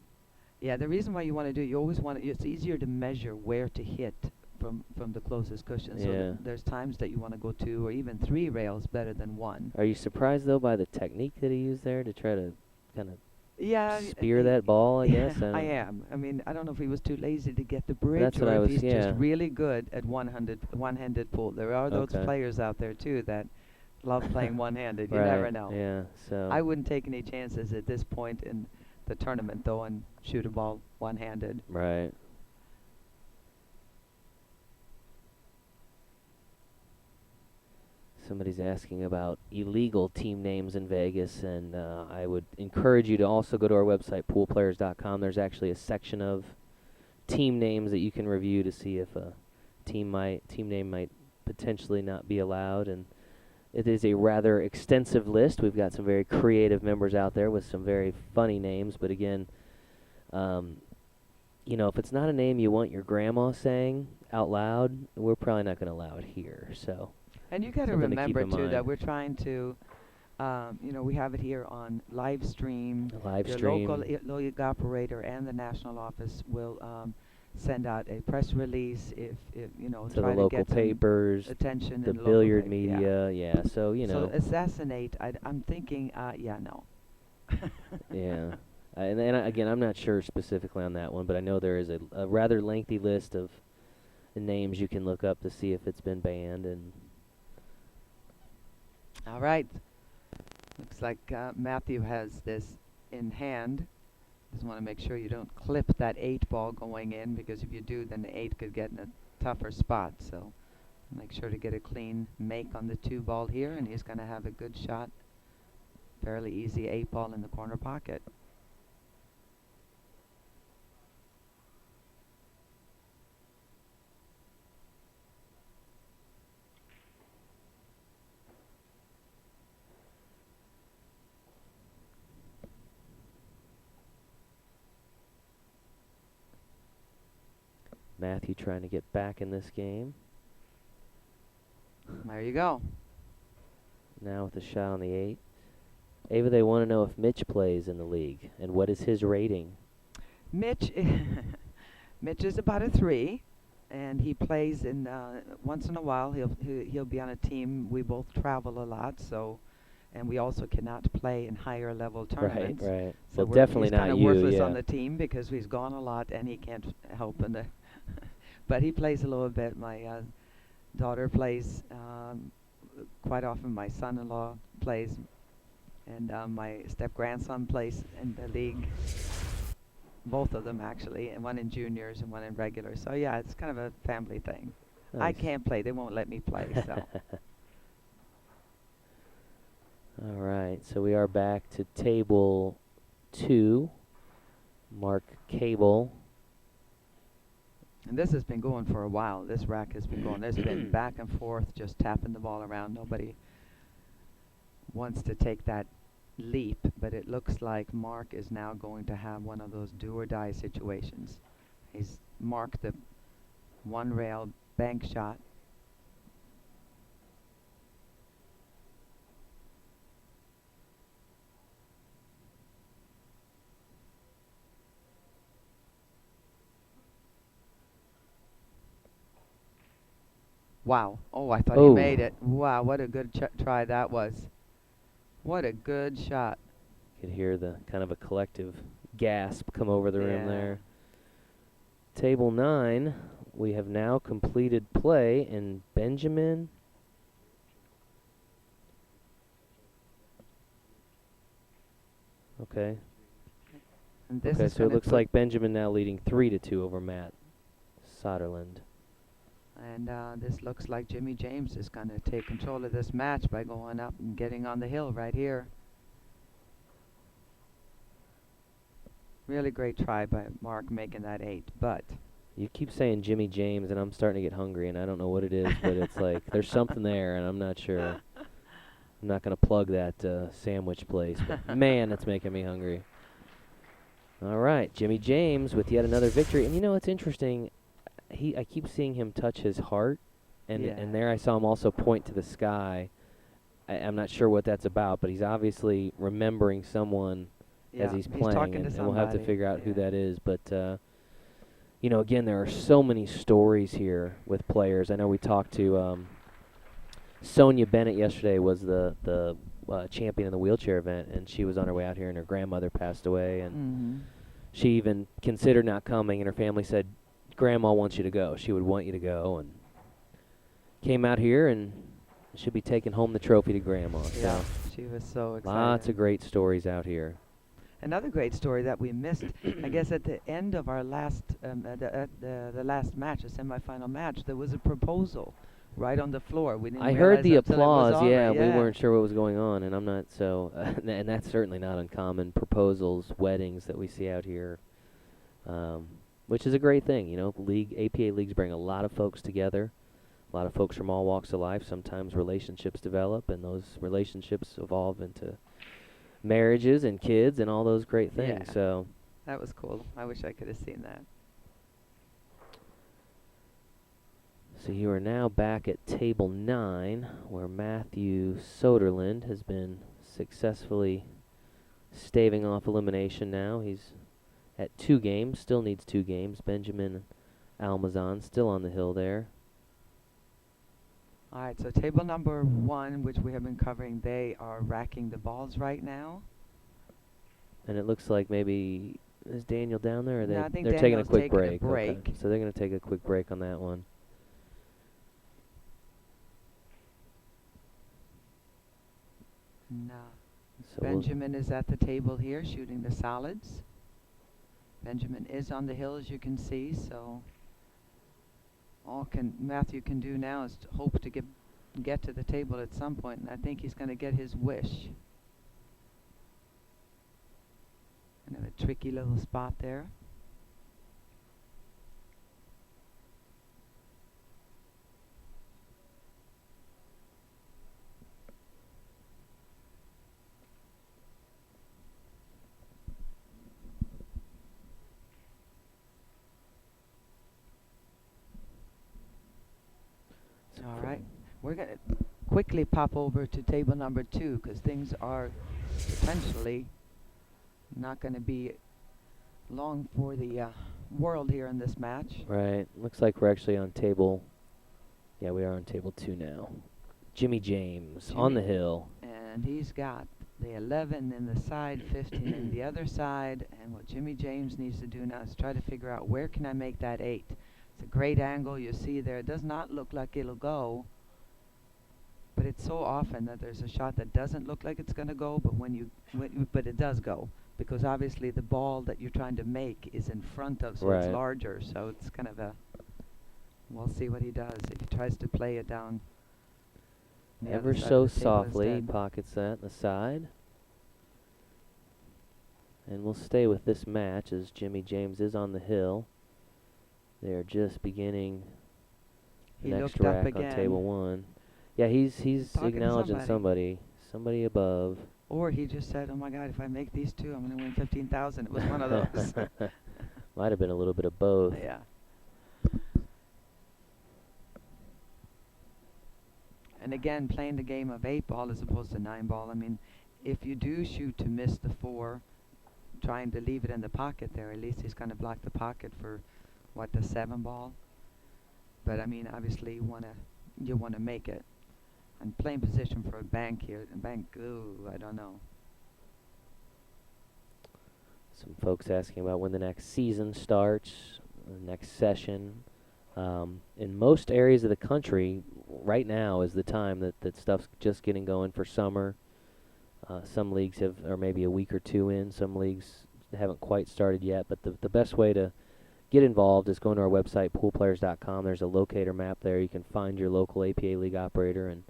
Yeah, the reason why you want to do it, you always want to, it's easier to measure where to hit from the closest cushion. So yeah. there's times that you want to go 2 or even 3 rails better than 1. Are you surprised, though, by the technique that he used there to try to kind of Yeah, spear that ball, I guess? I am. I mean, I don't know if he was too lazy to get the bridge, That's what or I if was- he's yeah. just really good at one-handed pool. There are those Okay. players out there too that love playing one-handed. You right, never know. yeah, so. I wouldn't take any chances at this point in the tournament, though, and shoot a ball one-handed. Right. Somebody's asking about illegal team names in Vegas, and I would encourage you to also go to our website, poolplayers.com. There's actually a section of team names that you can review to see if a team name might potentially not be allowed, and it is a rather extensive list. We've got some very creative members out there with some very funny names, but again, if it's not a name you want your grandma saying out loud, we're probably not going to allow it here, so. And you got to Something to keep remember, in too, that mind. we're trying to, we have it here on live stream. Live Your stream. local league operator and the national office will send out a press release if to try the to local get some papers, attention the in local billiard yeah. media, yeah. So So assassinate. I'm thinking, no. yeah. And again, I'm not sure specifically on that one, but I know there is a rather lengthy list of names you can look up to see if it's been banned. And All right. Looks like Matthew has this in hand. Just want to make sure you don't clip that 8 ball going in, because if you do, then the 8 could get in a tougher spot. So make sure to get a clean make on the 2 ball here, and he's going to have a good shot. Fairly easy 8 ball in the corner pocket. Matthew trying to get back in this game. There you go. Now with a shot on the 8. Ava, they want to know if Mitch plays in the league, and what is his rating? Mitch, Mitch is about a 3, and he plays in once in a while. He'll be on a team. We both travel a lot, so and we also cannot play in higher level Right, tournaments. right. So Well, definitely he's kind not of you, worthless yeah. on the team because he's gone a lot and he can't help in the. But he plays a little bit. My daughter plays quite often. My son-in-law plays, and my step-grandson plays in the league. Both of them actually, and one in juniors and one in regular. So yeah, it's kind of a family thing. I Nice. can't play. They won't let me play. So All right, so we are back to table 2. Mark Cable. and this has been going for a while. This rack has been going. There's been back and forth, just tapping the ball around. Nobody wants to take that leap, but it looks like Mark is now going to have one of those do or die situations. He's marked the one rail bank shot. Wow. Oh, I thought he made Oh, it. Wow, what a good try that was. What a good shot. you could hear the kind of a collective gasp come over the room Yeah. there. Table 9, we have now completed play, and Benjamin. Okay. And this Okay, is so it going to looks put. like Benjamin now leading 3-2 over Matt Soderlund. And this looks like Jimmy James is going to take control of this match by going up and getting on the hill right here. Really great try by Mark making that 8, but. You keep saying Jimmy James, and I'm starting to get hungry, and I don't know what it is, but it's like there's something there, and I'm not sure. I'm not going to plug that sandwich place, but man, it's making me hungry. All right, Jimmy James with yet another victory. And you know, it's interesting. I keep seeing him touch his heart, and Yeah. and there I saw him also point to the sky. I'm not sure what that's about, but he's obviously remembering someone Yeah, as he's he's playing, talking to and we'll have to somebody. figure out who Yeah. that is. But you know, again, there are so many stories here with players. I know we talked to Sonia Bennett yesterday. Was the champion in the wheelchair event, and she was on her way out here, and her grandmother passed away, and Mm-hmm. she even considered not coming, and her family said, "Grandma wants you to go. She would want you to go," and came out here and should be taking home the trophy to Grandma. Yeah, So she was so excited. lots of great stories out here. Another great story that we missed, I guess, at the end of our last, the last match, the semifinal match, there was a proposal right on the floor. We didn't I heard realize the until it was applause. over. Yeah, we Yeah. weren't sure what was going on, and I'm not so. And that's certainly not uncommon. Proposals, weddings that we see out here, which is a great thing. You know, APA leagues bring a lot of folks together. A lot of folks from all walks of life. Sometimes relationships develop, and those relationships evolve into marriages and kids and all those great things. Yeah. So That was cool. I wish I could have seen that. you are now back at table 9, where Matthew Soderlund has been successfully staving off elimination now. He's at 2 games, still needs 2 games. Benjamin Almazan still on the hill there. All right, so table number 1, which we have been covering, they are racking the balls right now. And it looks like maybe, is Daniel down there? Or No, I think they're taking a Daniel's quick taking a break. Okay. break. So they're going to take a quick break on that one. No. So Benjamin is at the table here shooting the solids. Benjamin is on the hill, as you can see, so all Matthew can do now is to hope to get to the table at some point, and I think he's going to get his wish. Kind of a tricky little spot there. All right, we're going to quickly pop over to table number 2 because things are potentially not going to be long for the world here in this match. Right. Looks like we're actually on table. Yeah, we are on table 2 now. Jimmy James on the hill. And And he's got the 11 in the side, 15 in the other side. And what Jimmy James needs to do now is try to figure out where can I make that 8. It's a great angle you see there. It does not look like it'll go. But it's so often that there's a shot that doesn't look like it's going to go, but it does go. Because obviously the ball that you're trying to make is in front of, so it's Right. larger. So it's kind of a, we'll see what he does. If he tries to play it down the Ever other side so of the table softly, instead. pockets that in the side. And we'll stay with this match as Jimmy James is on the hill. They're just beginning the He next looked up rack on again. table 1. Yeah, he's Talking to acknowledging somebody. somebody above. Or he just said, oh my God, if I make these 2, I'm going to win 15,000. It was one of those. Might have been a little bit of both. Yeah. And again, playing the game of 8 ball as opposed to 9 ball. I mean, if you do shoot to miss the 4, trying to leave it in the pocket there, at least he's going to block the pocket for, what, the 7 ball. But I mean, obviously you want to make it. And playing position for a bank here. A bank, ooh, I don't know. Some folks asking about when the next season starts, the next session. In most areas of the country, right now is the time that stuff's just getting going for summer. Some leagues are maybe a week or 2 in. Some leagues haven't quite started yet. But the best way to get involved is going to our website, poolplayers.com. There's a locator map there. You can find your local APA league operator and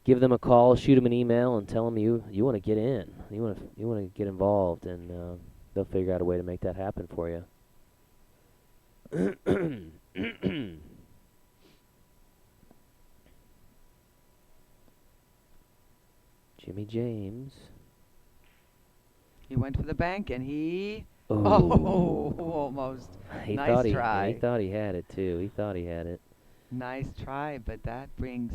give them a call, shoot them an email, and tell them you want to get in. You want to get involved, and they'll figure out a way to make that happen for you. Jimmy James. He went for the bank and he... Oh, almost. he Nice thought try. he thought he had it too. He thought he had it. Nice try, but that brings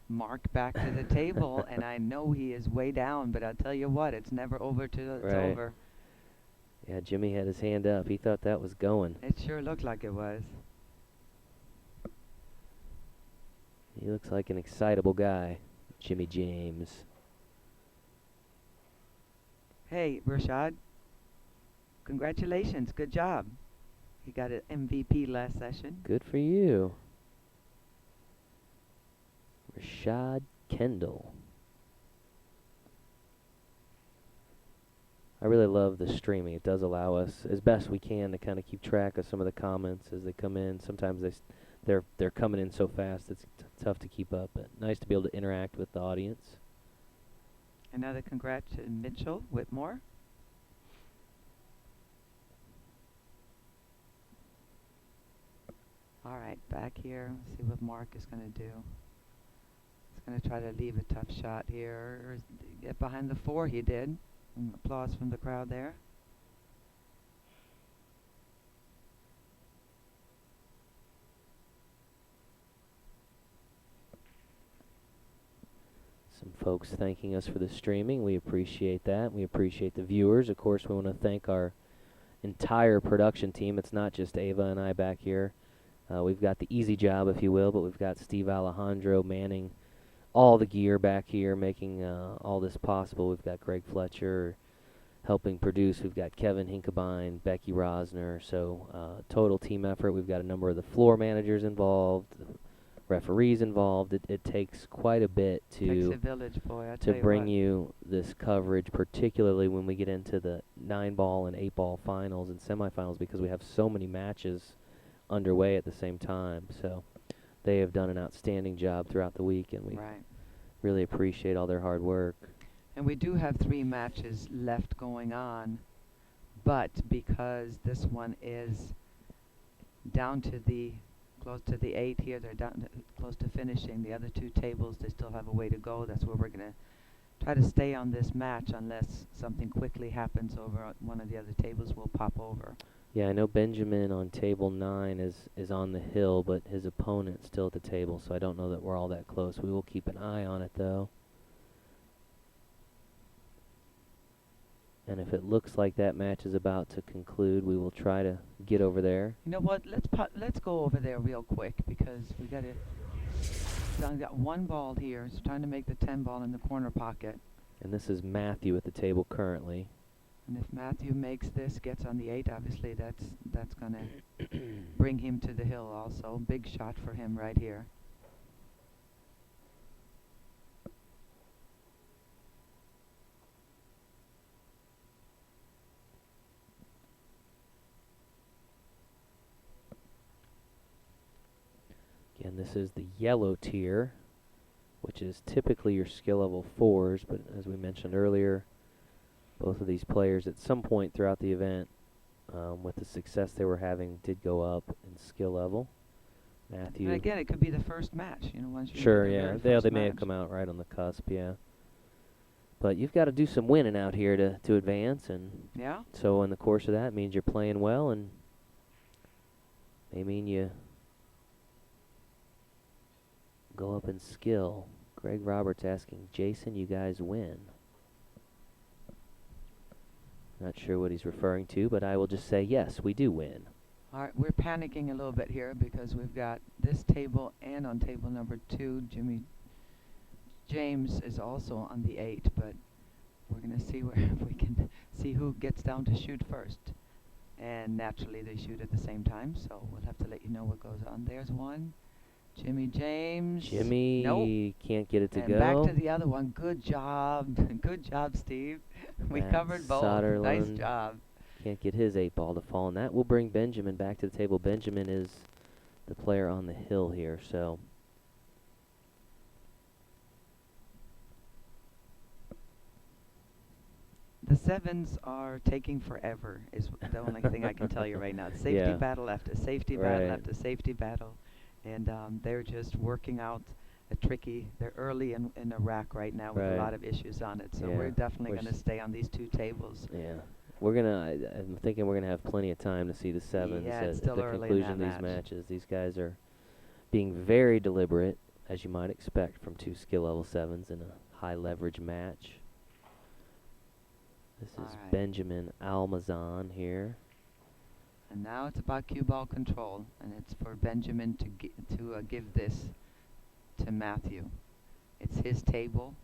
Mark back to the table, and I know he is way down, but I'll tell you what, it's never over till it's Right. over. Yeah, Jimmy had his hand up. He thought that was going. It sure looked like it was. He looks like an excitable guy, Jimmy James. Hey, Rashad, congratulations, good job. He got an MVP last session. Good for you. Rashad Kendall. I really love the streaming. It does allow us, as best we can, to kind of keep track of some of the comments as they come in. Sometimes they're coming in so fast it's tough to keep up. But nice to be able to interact with the audience. Another congrats to Mitchell Whitmore. All right, back here. Let's see what Mark is going to do. He's going to try to leave a tough shot here. Or get behind the 4, he did. Applause from the crowd there. Some folks thanking us for the streaming. We appreciate that. We appreciate the viewers. Of course, we want to thank our entire production team. It's not just Ava and I back here. We've got the easy job, if you will, but we've got Steve Alejandro manning all the gear back here, making all this possible. We've got Greg Fletcher helping produce. We've got Kevin Hinkebine, Becky Rosner. So total team effort. We've got a number of the floor managers involved, referees involved. It takes quite a bit Takes a village, boy, I to tell you bring what. you this coverage, particularly when we get into the 9-ball and 8-ball finals and semifinals, because we have so many matches underway at the same time. So they have done an outstanding job throughout the week, and we really appreciate all their hard work. And we do have 3 matches left going on, but because this one is down to the close to the 8 here, they're down to close to finishing. The other 2 tables, they still have a way to go. That's where we're going to try to stay on this match unless something quickly happens over on one of the other tables. Will pop over. Yeah, I know Benjamin on table 9 is on the hill, but his opponent's still at the table, so I don't know that we're all that close. We will keep an eye on it, though. And if it looks like that match is about to conclude, we will try to get over there. You know what? Let's go over there real quick because we got to So I've got one ball here. He's trying to make the 10 ball in the corner pocket. And this is Matthew at the table currently. And if Matthew makes this, gets on the 8, obviously that's going to bring him to the hill also. Big shot for him right here. Again, this is the yellow tier, which is typically your skill level 4s, but as we mentioned earlier, both of these players at some point throughout the event, with the success they were having, did go up in skill level. Matthew. And again, it could be the first match, once you Sure, hit the yeah. very They first may have match. come out right on the cusp, yeah. But you've got to do some winning out here to advance, and Yeah? so in the course of that, it means you're playing well, and may mean you go up in skill. Greg Roberts asking, Jason, you guys win? Not sure what he's referring to, but I will just say, yes, we do win. All right, we're panicking a little bit here because we've got this table, and on table number 2, James is also on the 8, but we're going to see if we can see who gets down to shoot first. And naturally, they shoot at the same time, so we'll have to let you know what goes on. There's one. Jimmy James. Jimmy Nope. can't get it to And go. back to the other one. Good job. Good job, Steve. We Matt covered both. Nice Soderlund job. can't get his 8-ball to fall, and that will bring Benjamin back to the table. Benjamin is the player on the hill here, so the 7s are taking forever is the only thing I can tell you right now. Safety Yeah. battle after safety battle Right. after safety battle. And they're just working out they're early in a rack right now with Right. a lot of issues on it. So Yeah. we're definitely We're going to stay on these 2 tables. yeah. I'm thinking we're gonna have plenty of time to see the 7s Yeah, at it's still the early in conclusion of that these match. matches. These guys are being very deliberate, as you might expect from 2 skill level 7s in a high leverage match. This is Alright. Benjamin Almazan here. And now it's about cue ball control, and it's for Benjamin to give this to Matthew. It's his table.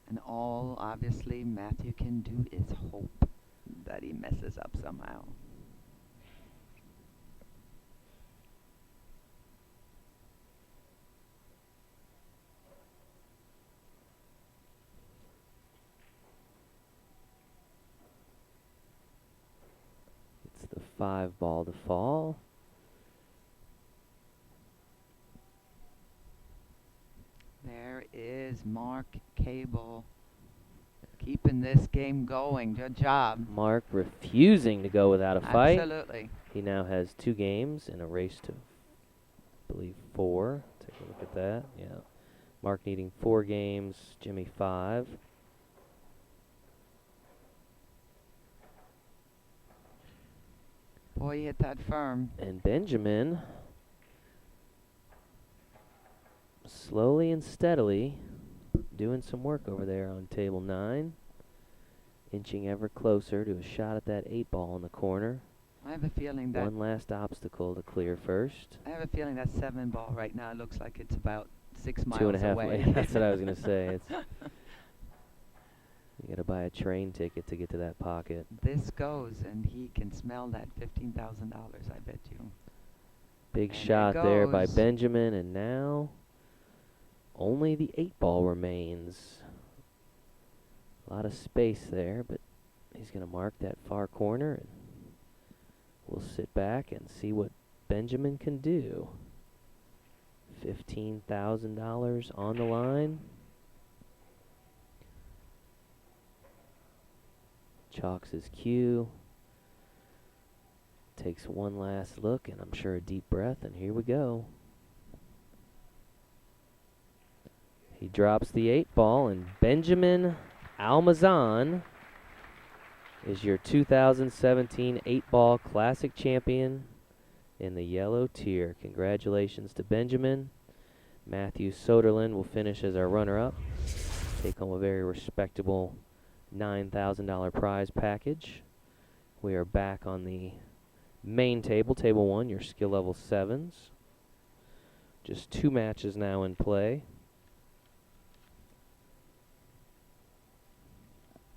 And all, obviously, Matthew can do is hope that he messes up somehow. It's the 5-ball to fall. There is Mark Cable keeping this game going. Good job. Mark refusing to go without a fight. Absolutely. He now has 2 games in a race to, I believe, 4. Take a look at that. Yeah. Mark needing 4 games, Jimmy 5. Boy, he hit that firm. And Benjamin, slowly and steadily, doing some work over there on table 9. Inching ever closer to a shot at that 8-ball in the corner. I have a feeling that One last obstacle to clear first. I have a feeling that 7-ball right now looks like it's about 6 miles 2.5 away. That's what I was going to say. It's you got to buy a train ticket to get to that pocket. This goes, and he can smell that $15,000, I bet you. Big And shot it there by goes. Benjamin, and now only the 8-ball remains. A lot of space there, but he's going to mark that far corner, and we'll sit back and see what Benjamin can do. $15,000 on the line. Chalks his cue. Takes one last look, and I'm sure a deep breath, and here we go. He drops the 8-ball, and Benjamin Almazan is your 2017 8-ball Classic champion in the yellow tier. Congratulations to Benjamin. Matthew Soderlund will finish as our runner-up. Take home a very respectable $9,000 prize package. We are back on the Main table, table 1, your skill level 7s. Just 2 matches now in play.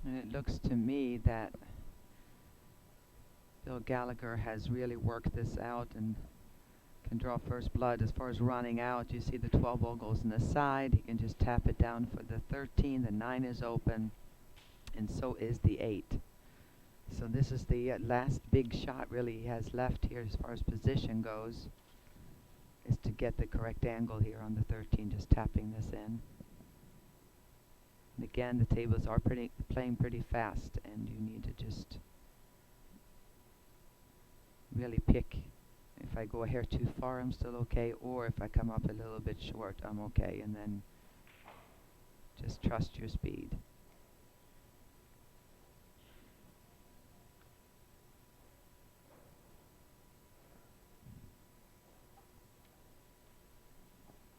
And it looks to me that Bill Gallagher has really worked this out and can draw first blood. As far as running out, you see the 12 ball goes on the side. He can just tap it down for the 13. The 9 is open, and so is the 8. So this is the last big shot really he has left here as far as position goes, is to get the correct angle here on the 13, just tapping this in. And again, the tables are playing pretty fast, and you need to just really pick. If I go a hair too far, I'm still okay, or if I come up a little bit short, I'm okay, and then just trust your speed.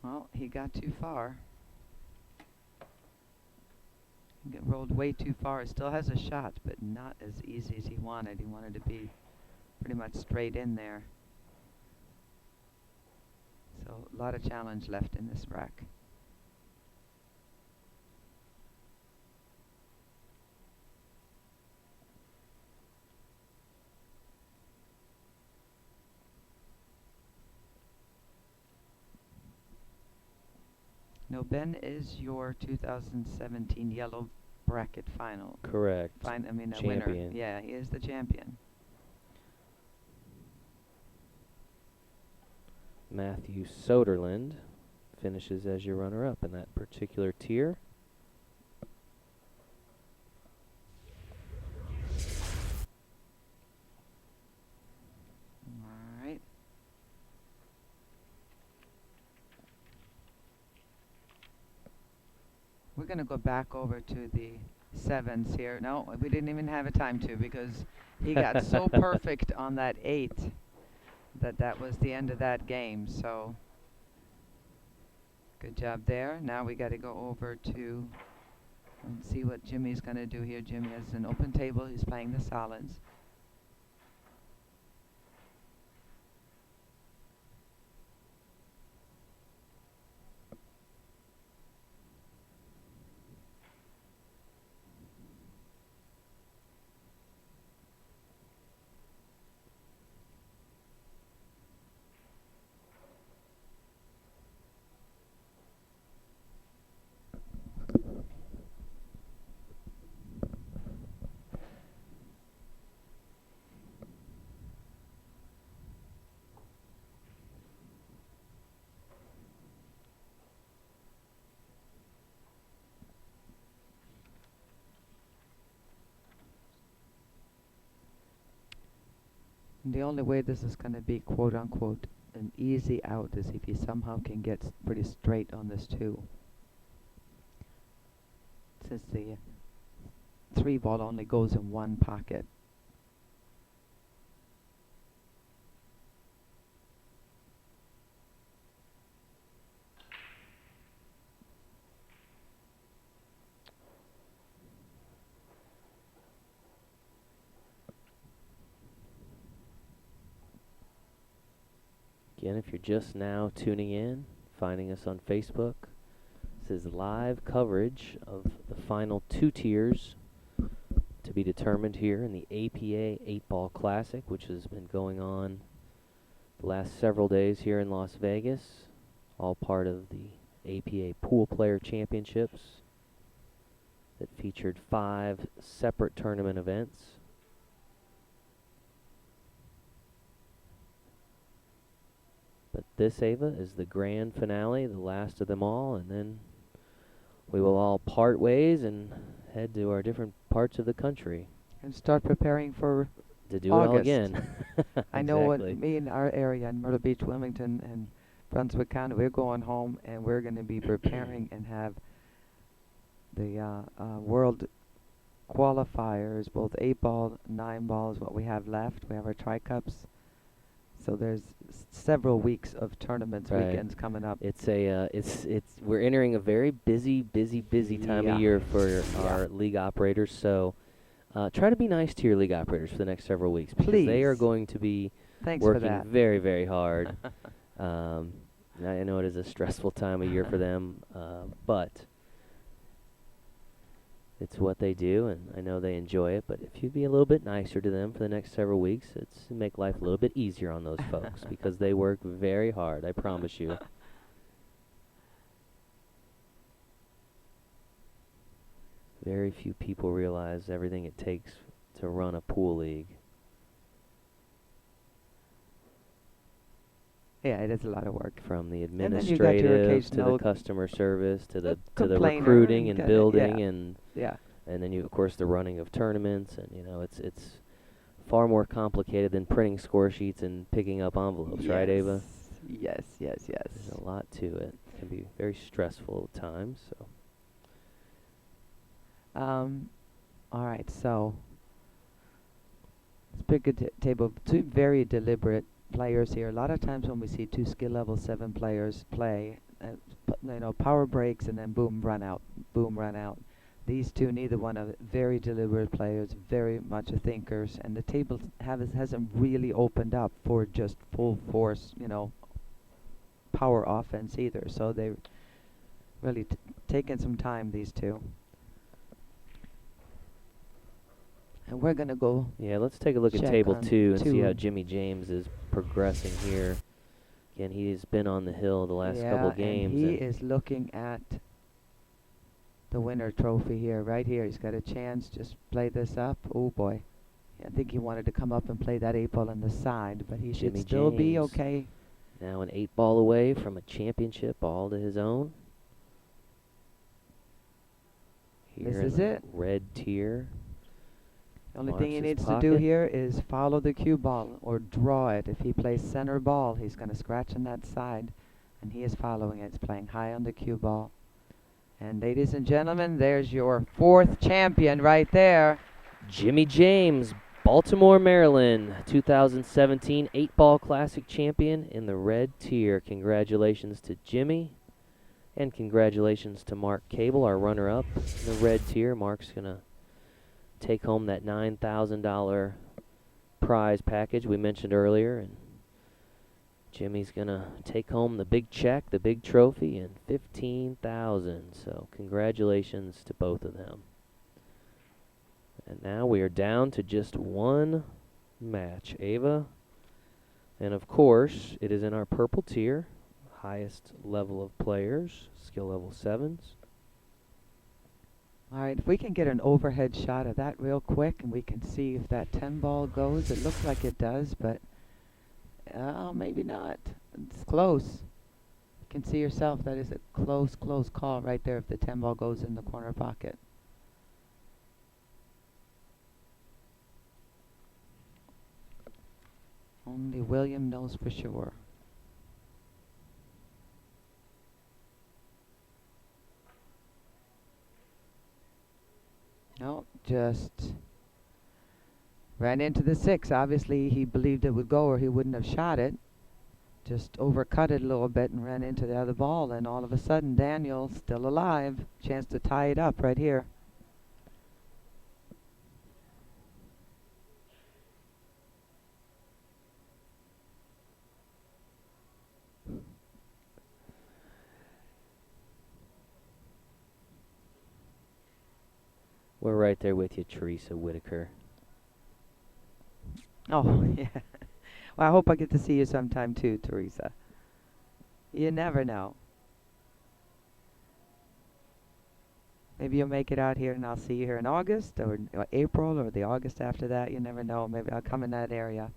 Well, he got too far. He got rolled way too far. It still has a shot, but not as easy as he wanted. He wanted to be pretty much straight in there. So a lot of challenge left in this rack. No, Ben is your 2017 yellow bracket final. Correct. A winner. Champion. Yeah, he is the champion. Matthew Soderland finishes as your runner-up in that particular tier. All right. We're going to go back over to the 7s here. No, we didn't even have a time to, because he got so perfect on that 8 that was the end of that game. So good job there. Now we got to go over to and see what Jimmy's going to do here. Jimmy has an open table. He's playing the solids. And the only way this is going to be quote unquote an easy out is if you somehow can get pretty straight on this 2. Since the 3 ball only goes in one pocket. Again, if you're just now tuning in, finding us on Facebook, this is live coverage of the final 2 tiers to be determined here in the APA 8-Ball Classic, which has been going on the last several days here in Las Vegas, all part of the APA Pool Player Championships that featured 5 separate tournament events. But this, Ava, is the grand finale, the last of them all, and then we will all part ways and head to our different parts of the country. And start preparing for To do August. it all again. I know what Exactly. me in our area in Myrtle Beach, Wilmington, and Brunswick County, we're going home and we're going to be preparing and have the world qualifiers, both 8-ball, 9-ball is what we have left. We have our tri-cups. So there's several weeks of tournaments, Right. weekends coming up. It's we're entering a very busy time Yeah. of year for Yeah. our league operators. So Try to be nice to your league operators for the next several weeks because they are Please. going to be Thanks for working that. very, very hard. Um, I know it is a stressful time of year for them, but it's what they do, and I know they enjoy it. But if you'd be a little bit nicer to them for the next several weeks, it's make life a little bit easier on those folks because they work very hard. I promise you. Very few people realize everything it takes to run a pool league. Yeah, it is a lot of work. From the And then you got your administrative to the occasional customer service to the complainer recruiting and kinda- building yeah. and Yeah. then you of course the running of tournaments, and it's far more complicated than printing score sheets and picking up envelopes, right, Ava? Yes, yes, yes. There's a lot to it. It can be very stressful at times. So All right, so let's pick a table of two very deliberate players here. A lot of times when we see two skill level 7 players play, power breaks and then boom, run out, boom, run out. These two, neither one are very deliberate players, very much a thinkers, and the table hasn't really opened up for just full force, power offense either. So they've really taken some time, these two. And we're going to go. yeah, let's take a look at check table on 2 and see how two. Jimmy James is progressing here. Again, he's been on the hill the last couple of games. And he is looking at the winner trophy here, right here. He's got a chance. Just play this up. Oh boy. I think he wanted to come up and play that 8-ball on the side, but he should Jimmy still be James. okay. Now an 8-ball away from a championship all to his own. Here This in is the it. red tier. The only Marks thing he his needs to do pocket. here is follow the cue ball or draw it. If he plays center ball, he's going to scratch on that side, and he is following it. He's playing high on the cue ball. And ladies and gentlemen, there's your 4th champion right there. Jimmy James, Baltimore, Maryland, 2017 8-ball classic champion in the red tier. Congratulations to Jimmy, and congratulations to Mark Cable, our runner-up in the red tier. Mark's gonna take home that $9,000 prize package we mentioned earlier, and Jimmy's gonna take home the big check, the big trophy, and $15,000. So congratulations to both of them. And now we are down to just one match, Ava. And of course, it is in our purple tier, highest level of players, skill level 7s. All right, if we can get an overhead shot of that real quick and we can see if that 10 ball goes. It looks like it does, but maybe not. It's close. You can see yourself that is a close call right there if the 10 ball goes in the corner pocket. Only William knows for sure. No, just ran into the 6. Obviously, he believed it would go or he wouldn't have shot it. Just overcut it a little bit and ran into the other ball. And all of a sudden, Daniel, still alive. Chance to tie it up right here. We're right there with you, Teresa Whitaker. Oh, yeah. Well, I hope I get to see you sometime too, Teresa. You never know. Maybe you'll make it out here and I'll see you here in August or April or the August after that. You never know. Maybe I'll come in that area.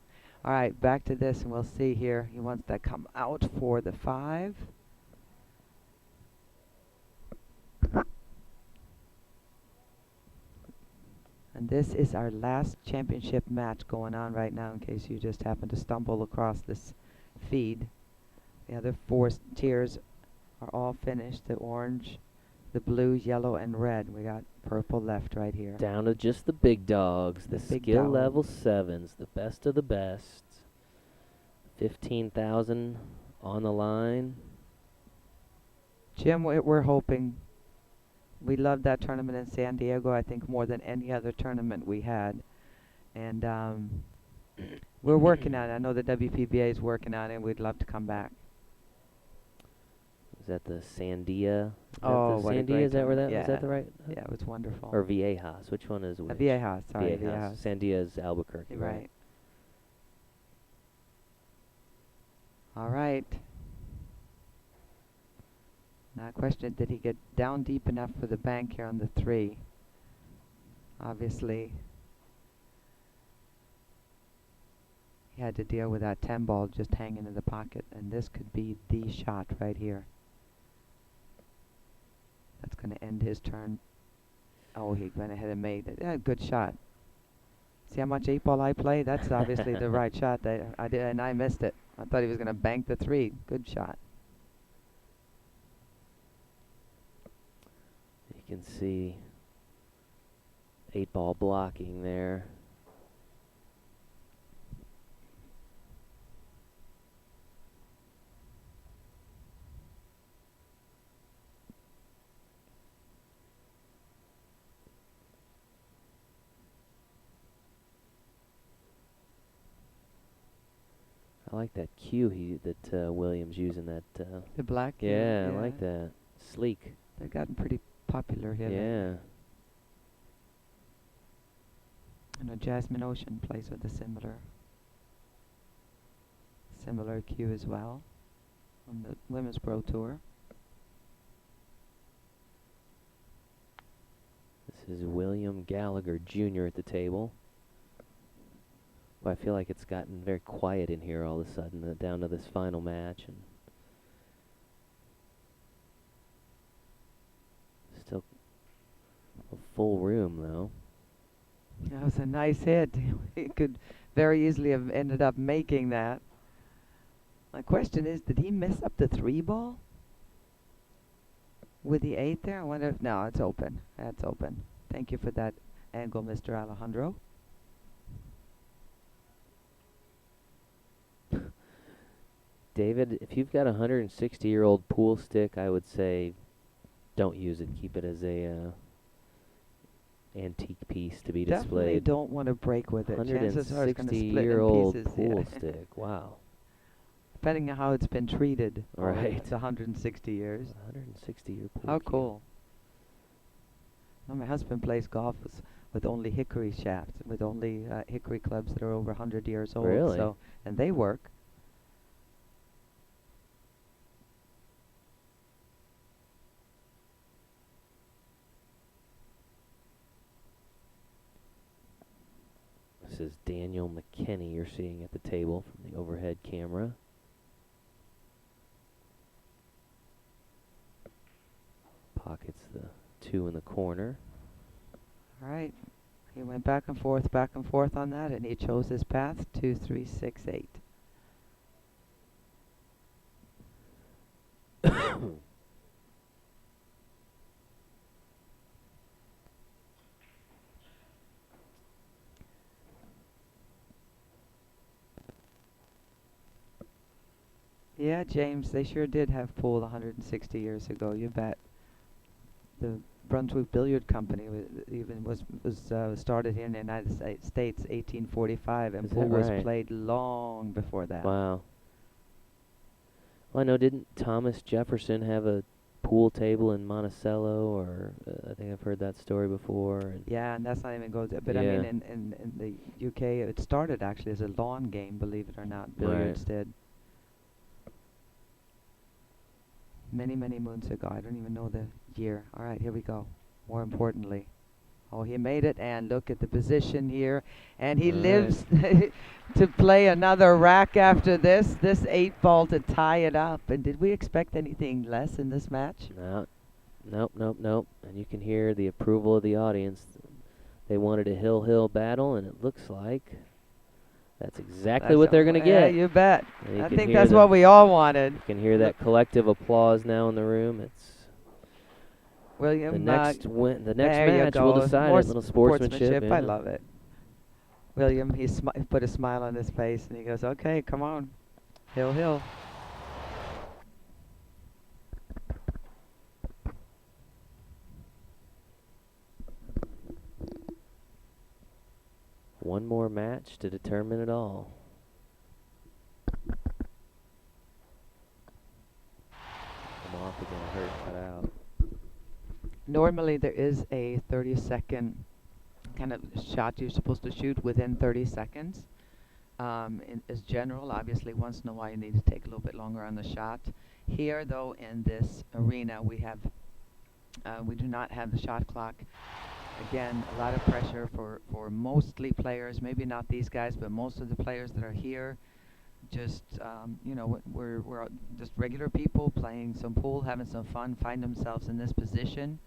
All right, back to this and we'll see here. He wants that come out for the 5. And this is our last championship match going on right now in case you just happen to stumble across this feed. The other 4 tiers are all finished. The orange, the blue, yellow, and red. We got purple left right here. Down to just the big dogs, the big skill dogs. level 7s, the best of the best. 15,000 on the line. Jim, we're hoping We loved that tournament in San Diego, I think, more than any other tournament we had. And we're working on it. I know the WPBA is working on it. We'd love to come back. Is that the Sandia? Oh, what a great Is that where tournament. that is that the right? Yeah, it was wonderful. Or Viejas? Which one is which? Viejas, sorry, Viejas. Viejas. Sandia is Albuquerque, You're right. All right. Now, question: did he get down deep enough for the bank here on the 3? Obviously, he had to deal with that 10 ball just hanging in the pocket, and this could be the shot right here. That's going to end his turn. Oh, he went ahead and made it. Yeah, good shot. See how much 8 ball I play? That's obviously the right shot. That I did, and I missed it. I thought he was going to bank the 3. Good shot. You can see 8 ball blocking there. I like that cue that Williams using that. The black. Yeah, I like that. Sleek. They've gotten pretty popular here. Yeah. I know Jasmine Ocean plays with a similar cue as well on the Women's Pro Tour. This is William Gallagher Jr. at the table. Well, I feel like it's gotten very quiet in here all of a sudden, down to this final match, and still a full room though. That was a nice hit. He could very easily have ended up making that. My question is, did he mess up the 3 ball with the 8 there? I wonder if, no, it's open. That's open. Thank you for that angle, Mr. Alejandro. David, if you've got a 160-year-old pool stick, I would say don't use it. Keep it as a antique piece to be Definitely displayed. don't want to break with it. Chances are it's going to split in 160-year-old pieces. pool stick. Wow. Depending on how it's been treated. Right. The 160 years. 160-year pool How cue. cool. Well, my husband plays golf with only hickory shafts, with only hickory clubs that are over 100 years old. Really? So, and they work. This is Daniel McKinney you're seeing at the table from the overhead camera. Pockets the 2 in the corner. All right. He went back and forth on that, and he chose his path, 2, 3, 6, 8. Yeah, James, they sure did have pool 160 years ago. You bet. The Brunswick Billiard Company was started here in the United States, 1845, and pool was played long before that. Wow. Well, I know, didn't Thomas Jefferson have a pool table in Monticello, or I think I've heard that story before. And yeah, and that's not even goes there. But yeah. I mean, in the UK, it started actually as a lawn game, believe it or not. Billiards did. Many, many moons ago. I don't even know the year. All right, here we go. More importantly. Oh, he made it, and look at the position here. And he lives to play another rack after this 8 ball to tie it up. And did we expect anything less in this match? No. Nope. And you can hear the approval of the audience. They wanted a hill battle, and it looks like that's exactly what they're going to get. Yeah, you bet. I think that's what we all wanted. You can hear that collective applause now in the room. It's William. The next match will decide More it. Little sportsmanship. I love it. William, he put a smile on his face, and he goes, "Okay, come on, hill." one more match to determine it all. Come off again, hurt, cut out. Normally there is a 30-second kind of shot you're supposed to shoot within 30 seconds. As general, obviously once in a while you need to take a little bit longer on the shot. Here though, in this arena, we do not have the shot clock. Again, a lot of pressure for mostly players, maybe not these guys, but most of the players that are here. Just you know, we're just regular people playing some pool, having some fun, find themselves in this position,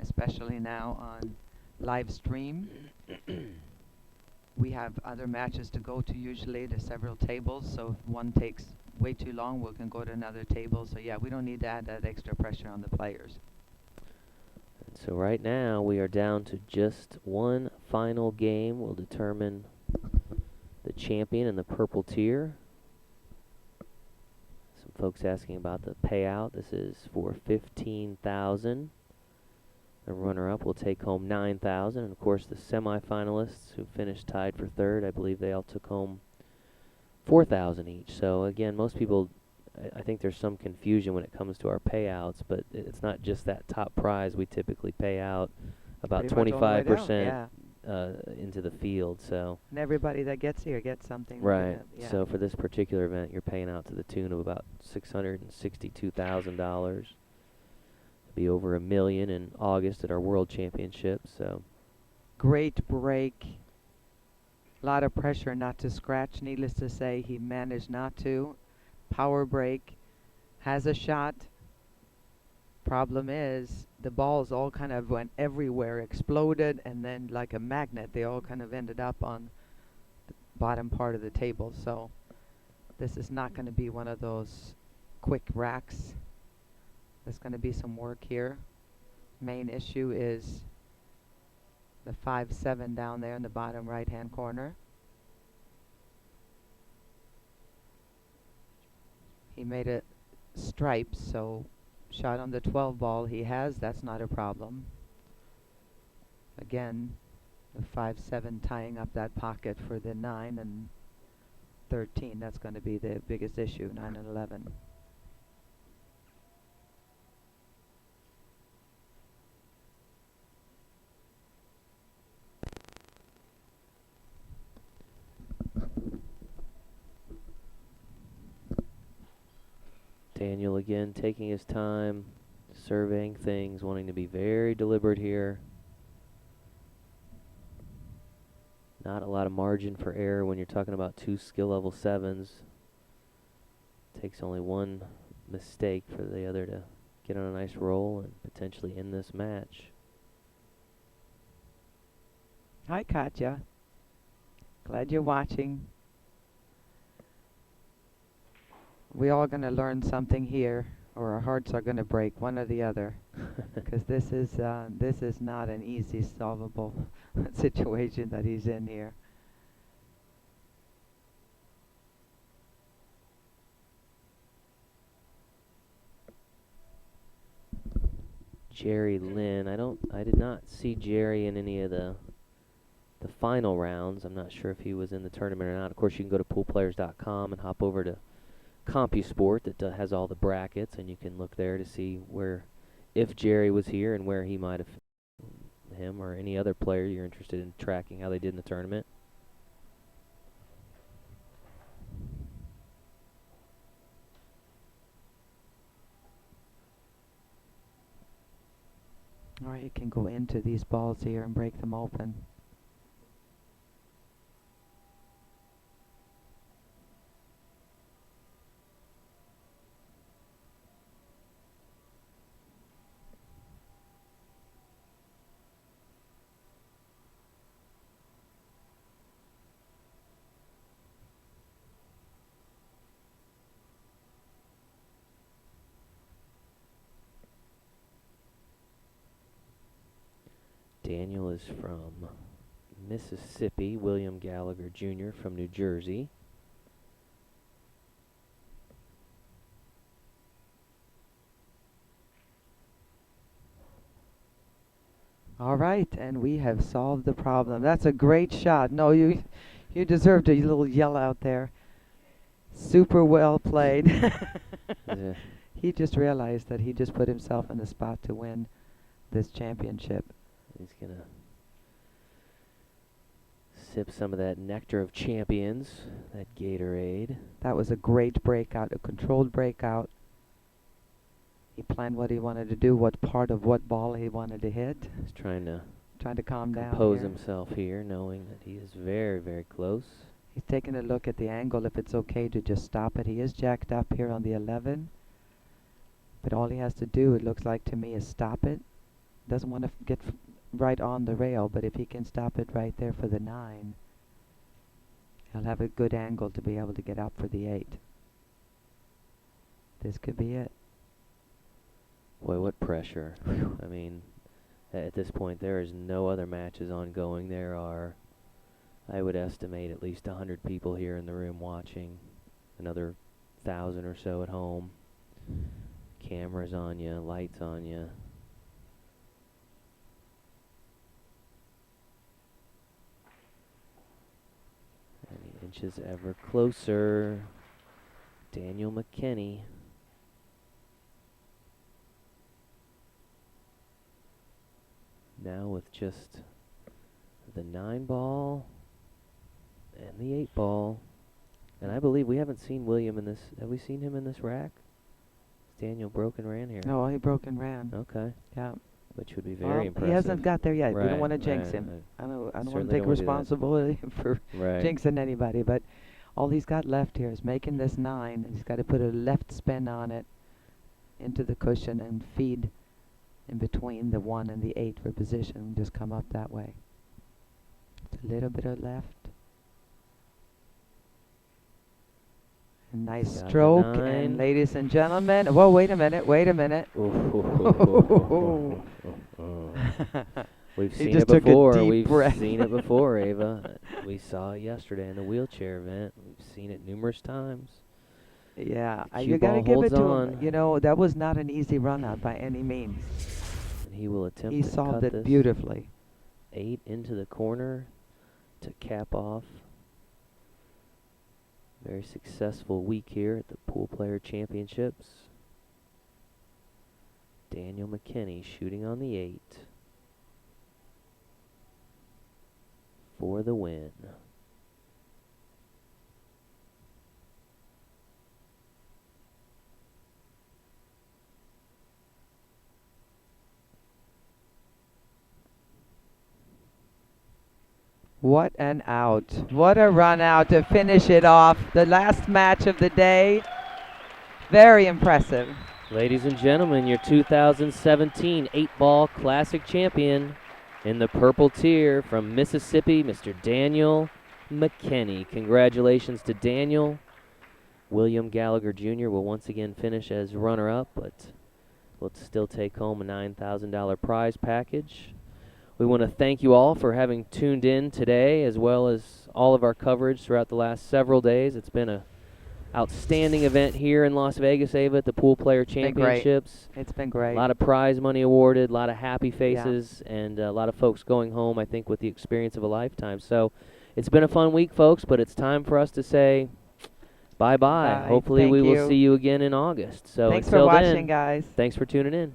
especially now on live stream. We have other matches to go to usually. There's several tables, so if one takes way too long, we can go to another table. So yeah, we don't need to add that extra pressure on the players. And so right now we are down to just one final game. Will determine the champion in the purple tier. Some folks asking about the payout. This is for $15,000. The runner-up will take home $9,000, and of course the semifinalists who finished tied for third, I believe they all took home $4,000 each. So again, most people, I think there's some confusion when it comes to our payouts, but it's not just that top prize. We typically pay out about 25% into the field. So and everybody that gets here gets something. right. Yeah. So for this particular event, you're paying out to the tune of about $662,000. Be over $1 million in August at our World Championship. So great break. A lot of pressure not to scratch. Needless to say, he managed not to. Power break. Has a shot. Problem is, the balls all kind of went everywhere, exploded, and then like a magnet, they all kind of ended up on the bottom part of the table. So this is not going to be one of those quick racks. There's going to be some work here. Main issue is the 5-7 down there in the bottom right-hand corner. He made a stripe, so shot on the 12 ball he has, that's not a problem. Again, the 5-7 tying up that pocket for the 9 and 13, that's going to be the biggest issue, 9 and 11. Daniel again taking his time, surveying things, wanting to be very deliberate here. Not a lot of margin for error when you're talking about two skill level 7s. Takes only one mistake for the other to get on a nice roll and potentially end this match. Hi, Katya. Glad you're watching. We all going to learn something here, or our hearts are going to break, one or the other, because this is not an easy solvable situation that he's in here. Jerry Lynn, I did not see Jerry in any of the final rounds. I'm not sure if he was in the tournament or not. Of course, you can go to poolplayers.com and hop over to CompuSport that has all the brackets, and you can look there to see where, if Jerry was here and where he might have, him or any other player you're interested in tracking how they did in the tournament. All right, you can go into these balls here and break them open. Daniel is from Mississippi. William Gallagher Jr. from New Jersey. All right, and we have solved the problem. That's a great shot. No, you deserved a little yell out there. Super well played. Yeah. He just realized that he just put himself in the spot to win this championship. He's going to sip some of that nectar of champions, that Gatorade. That was a great breakout, a controlled breakout. He planned what he wanted to do, what part of what ball he wanted to hit. He's trying to Calm down compose here. himself here, knowing that he is very, very close. He's taking a look at the angle, if it's okay to just stop it. He is jacked up here on the 11. But all he has to do, it looks like to me, is stop it. Doesn't want to get right on the rail, but if he can stop it right there for the 9, he'll have a good angle to be able to get up for the 8. This could be it. Boy, what pressure. I mean, at this point, there is no other matches ongoing. There are, I would estimate, at least 100 people here in the room watching, another 1,000 or so at home. Cameras on you, lights on you. And he inches ever closer. Daniel McKenney. Now with just the 9 ball and the 8 ball. And I believe we haven't seen William in this. Have we seen him in this rack? Is Daniel broken ran here? No, he broke and ran. Okay. Yeah. Which would be very Well, impressive. he hasn't got there yet. We don't Right, want to jinx right, him. right. I don't want to Certainly take don't wanna do that. responsibility for Right. jinxing anybody, but all he's got left here is making this 9, and he's got to put a left spin on it into the cushion and feed in between the 1 and the 8 for position, and just come up that way. Just a little bit of left. A nice Got the stroke, 9. and ladies and gentlemen, whoa, wait a minute. We've He seen just it took a before. deep We've breath. seen it before, Ava. We saw it yesterday in the wheelchair event. We've seen it numerous times. Yeah, The you cue got to ball give it holds to on. him. You know, that was not an easy run out by any means. And he will attempt He to solved cut it this beautifully. 8 into the corner to cap off. Very successful week here at the Pool Player Championships. Daniel McKenney shooting on the 8 for the win. What an out. What a run out to finish it off. The last match of the day. Very impressive. Ladies and gentlemen, your 2017 8-Ball Classic champion in the purple tier from Mississippi, Mr. Daniel McKenney. Congratulations to Daniel. William Gallagher Jr. will once again finish as runner-up, but will still take home a $9,000 prize package. We want to thank you all for having tuned in today, as well as all of our coverage throughout the last several days. It's been a outstanding event here in Las Vegas, Ava, at the Pool Player Championships. It's been great. A lot of prize money awarded, a lot of happy faces, and a lot of folks going home, I think, with the experience of a lifetime. So it's been a fun week, folks, but it's time for us to say bye-bye. Bye. Hopefully Thank we will you. see you again in August. So Thanks for until watching, then, guys. thanks for tuning in.